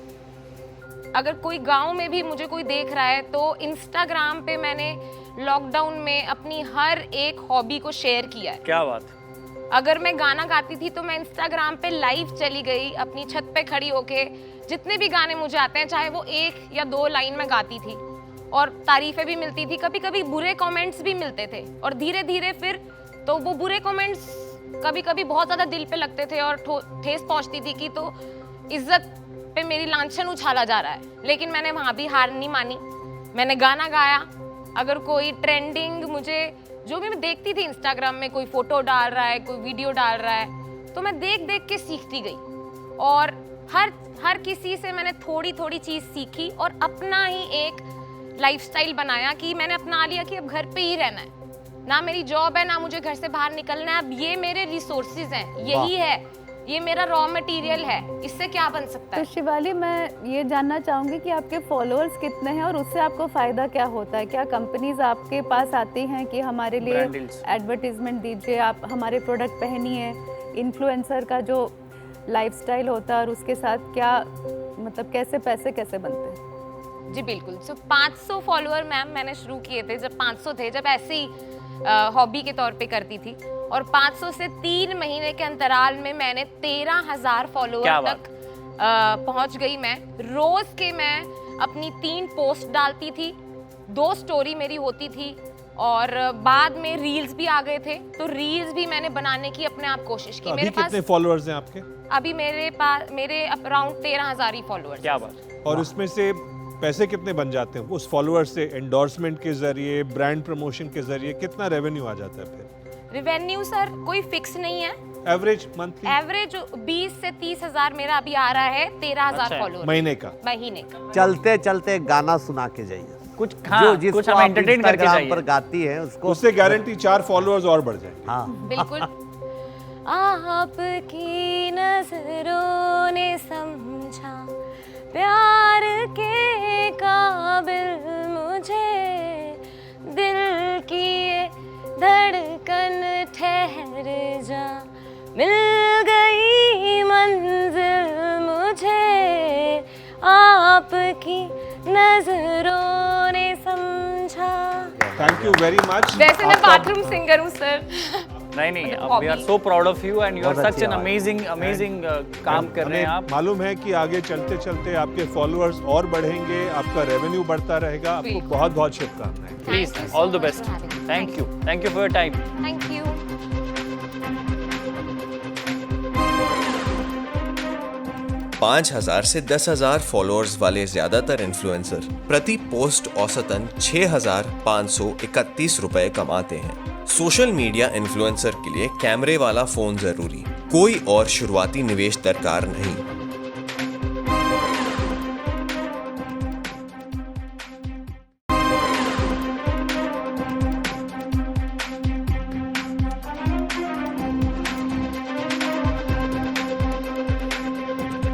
अगर कोई गांव में भी मुझे कोई देख रहा है तो इंस्टाग्राम पे मैंने लॉकडाउन में अपनी हर एक हॉबी को शेयर किया है। क्या बात। अगर मैं गाना गाती थी तो मैं इंस्टाग्राम पे लाइव चली गई, अपनी छत पे खड़ी होके जितने भी गाने मुझे आते हैं, चाहे वो 1 या 2 लाइन में गाती थी, और तारीफें भी मिलती थी, कभी कभी बुरे कमेंट्स भी मिलते थे, और धीरे धीरे फिर तो वो बुरे कमेंट्स कभी कभी बहुत ज़्यादा दिल पे लगते थे और ठेस पहुंचती थी कि तो इज्जत पे मेरी लांछन उछाला जा रहा है। लेकिन मैंने वहाँ भी हार नहीं मानी, मैंने गाना गाया। अगर कोई ट्रेंडिंग मुझे जो भी मैं देखती थी इंस्टाग्राम में, कोई फोटो डाल रहा है, कोई वीडियो डाल रहा है, तो मैं देख देख के सीखती गई और हर किसी से मैंने थोड़ी थोड़ी चीज़ सीखी और अपना ही एक लाइफस्टाइल बनाया कि मैंने अपना लिया कि अब घर पे ही रहना है, ना मेरी जॉब है, ना मुझे घर से बाहर निकलना है। अब ये मेरे रिसोर्सेज हैं, यही है, ये मेरा रॉ मटेरियल है, इससे क्या बन सकता है। तो शिवाली, मैं ये जानना चाहूँगी कि आपके फॉलोअर्स कितने हैं और उससे आपको फ़ायदा क्या होता है? क्या कंपनीज आपके पास आती हैं कि हमारे लिए एडवर्टीजमेंट दीजिए, आप हमारे प्रोडक्ट पहनिए? इन्फ्लुएंसर का जो लाइफस्टाइल होता है और उसके साथ क्या मतलब कैसे पैसे कैसे बनते हैं? जी बिल्कुल। 500 फॉलोअर मैम मैंने शुरू किए थे जब 500 थे, जब ऐसे ही हॉबी के तौर पे करती थी, और 500 से 3 महीने के अंतराल में मैंने 13,000 फॉलोअर तक पहुंच गई। मैं रोज के मैं अपनी 3 पोस्ट डालती थी, 2 स्टोरी मेरी होती थी और बाद में रील्स भी आ गए थे, तो रील्स भी मैंने बनाने की अपने आप कोशिश की। तो मेरे अभी कितने फॉलोअर्स हैं आपके? अभी मेरे अराउंड 13,000 ही फॉलोअर्स। क्या बात। और इसमें से पैसे कितने बन जाते हैं उस फॉलोअर्स से? एंडोर्समेंट के जरिए, ब्रांड प्रमोशन के जरिए कितना रेवेन्यू आ जाता है फिर? रेवेन्यू सर कोई फिक्स नहीं है, एवरेज मंथली? एवरेज 20 से 30,000 मेरा अभी आ रहा है, 13,000 फॉलोअर महीने का। चलते चलते गाना सुना के जाइए कुछ, जो जिसको कुछ हम एंटरटेन करके जाइए पर गाती है उसको, उससे गारंटी 4 फॉलोअर्स और बढ़ जाएंगे। हाँ बिल्कुल। आपकी नजरों ने समझा प्यार के काबिल मुझे, दिल की ये धड़कन ठहर जा, मिल गई मंजिल मुझे, आपकी नजरों ने समझा। Thank you very much. वैसे मैं बाथरूम सिंगर हूँ सर। नहीं, we are so proud of you and you are such an amazing काम कर रहे हैं आप। मालूम है कि आगे चलते चलते आपके फॉलोअर्स और बढ़ेंगे, आपका रेवेन्यू बढ़ता रहेगा। आपको बहुत बहुत शुभकामनाएं। Please, all the best. Thank you for your time. Thank you. 5,000 से 10,000 फॉलोअर्स वाले ज्यादातर इन्फ्लुएंसर प्रति पोस्ट औसतन 6,531 रुपए कमाते हैं। सोशल मीडिया इन्फ्लुएंसर के लिए कैमरे वाला फोन जरूरी, कोई और शुरुआती निवेश दरकार नहीं।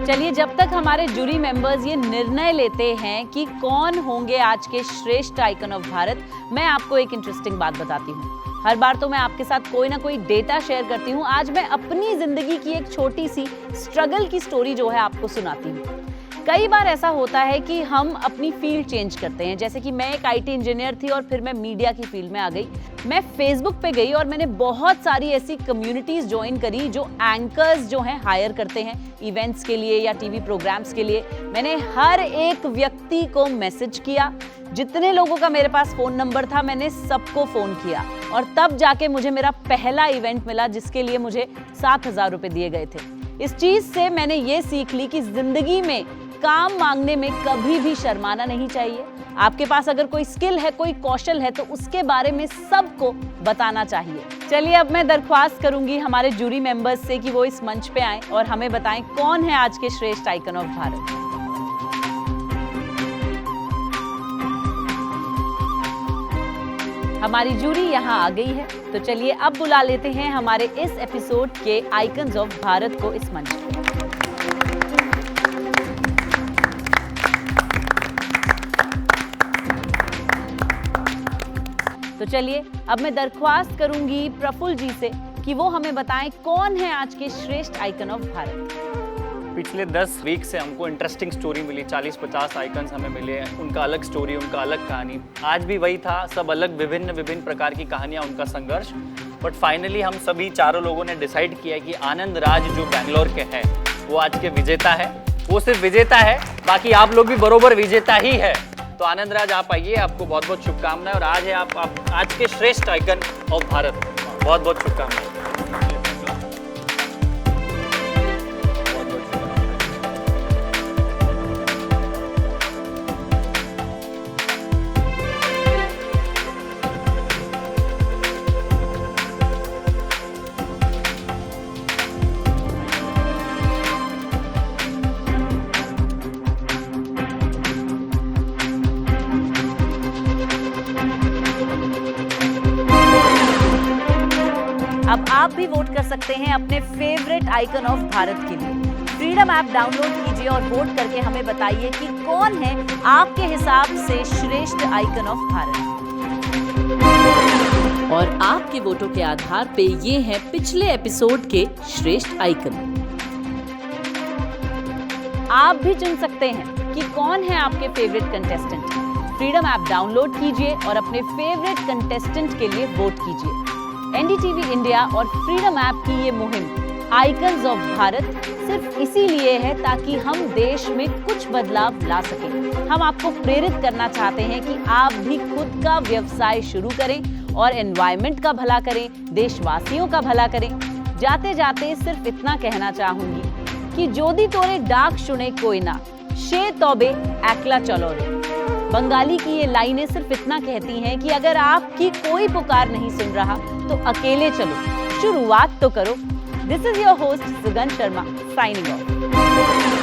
चलिए, जब तक हमारे जूरी मेंबर्स ये निर्णय लेते हैं कि कौन होंगे आज के श्रेष्ठ आइकन ऑफ भारत, मैं आपको एक इंटरेस्टिंग बात बताती हूँ। हर बार तो मैं आपके साथ कोई ना कोई डेटा शेयर करती हूँ, आज मैं अपनी जिंदगी की एक छोटी सी स्ट्रगल की स्टोरी जो है आपको सुनाती हूँ। कई बार ऐसा होता है कि हम अपनी फील्ड चेंज करते हैं, जैसे कि मैं एक IT इंजीनियर थी और फिर मैं मीडिया की फील्ड में आ गई। मैं फेसबुक पे गई और मैंने बहुत सारी ऐसी कम्युनिटीज ज्वाइन करी जो एंकर्स जो हैं हायर करते हैं इवेंट्स के लिए या टीवी प्रोग्राम्स के लिए। मैंने हर एक व्यक्ति को मैसेज किया, जितने लोगों का मेरे पास फ़ोन नंबर था मैंने सबको फ़ोन किया और तब जाके मुझे मेरा पहला इवेंट मिला जिसके लिए मुझे 7,000 रुपये दिए गए थे। इस चीज़ से मैंने ये सीख ली कि ज़िंदगी में काम मांगने में कभी भी शर्माना नहीं चाहिए। आपके पास अगर कोई स्किल है, कोई कौशल है, तो उसके बारे में सबको बताना चाहिए। चलिए, अब मैं दरख्वास्त करूंगी हमारे जूरी मेंबर्स से कि वो इस मंच पे आएं और हमें बताएं कौन है आज के श्रेष्ठ आइकन ऑफ भारत। हमारी जूरी यहाँ आ गई है, तो चलिए अब बुला लेते हैं हमारे इस एपिसोड के आइकन्स ऑफ भारत को इस मंच पे। तो चलिए, अब मैं दरख्वास्त करूंगी प्रफुल्ल जी से कि वो हमें बताएं कौन है आज के श्रेष्ठ आइकन ऑफ भारत। पिछले 10 वीक से हमको इंटरेस्टिंग स्टोरी मिली, 40-50 आइकन्स हमें मिले, उनका अलग स्टोरी, उनका अलग कहानी। आज भी वही था, सब अलग विभिन्न प्रकार की कहानियाँ, उनका संघर्ष। बट फाइनली हम सभी चारों लोगों ने डिसाइड किया कि आनंद राज जो बैंगलोर के हैं वो आज के विजेता है। वो सिर्फ विजेता है, बाकी आप लोग भी बरोबर विजेता ही है। तो आनंद राज आप आइए, आपको बहुत बहुत शुभकामनाएं और आज है आप आज के श्रेष्ठ आइकन ऑफ भारत। बहुत बहुत शुभकामनाएं। अब आप भी वोट कर सकते हैं अपने फेवरेट आइकन ऑफ भारत के लिए। फ्रीडम ऐप डाउनलोड कीजिए और वोट करके हमें बताइए कि कौन है आपके हिसाब से श्रेष्ठ आइकन ऑफ भारत। और आपके वोटों के आधार पे ये हैं पिछले एपिसोड के श्रेष्ठ आइकन। आप भी चुन सकते हैं कि कौन है आपके favourite contestant. Freedom app download कीजिए और अपने फेवरेट कंटेस्टेंट के लिए वोट कीजिए। एनडीटीवी इंडिया और फ्रीडम ऐप की ये मुहिम आइकन्स ऑफ भारत सिर्फ इसीलिए है ताकि हम देश में कुछ बदलाव ला सकें। हम आपको प्रेरित करना चाहते हैं कि आप भी खुद का व्यवसाय शुरू करें और एनवायरनमेंट का भला करें, देशवासियों का भला करें। जाते जाते सिर्फ इतना कहना चाहूंगी कि जोदी तोरे डाक शुने कोई ना, शे तौबे एकला चलो रे। बंगाली की ये लाइनें सिर्फ इतना कहती हैं कि अगर आपकी कोई पुकार नहीं सुन रहा तो अकेले चलो, शुरुआत तो करो। दिस इज योर होस्ट सुगंध शर्मा, साइनिंग ऑफ।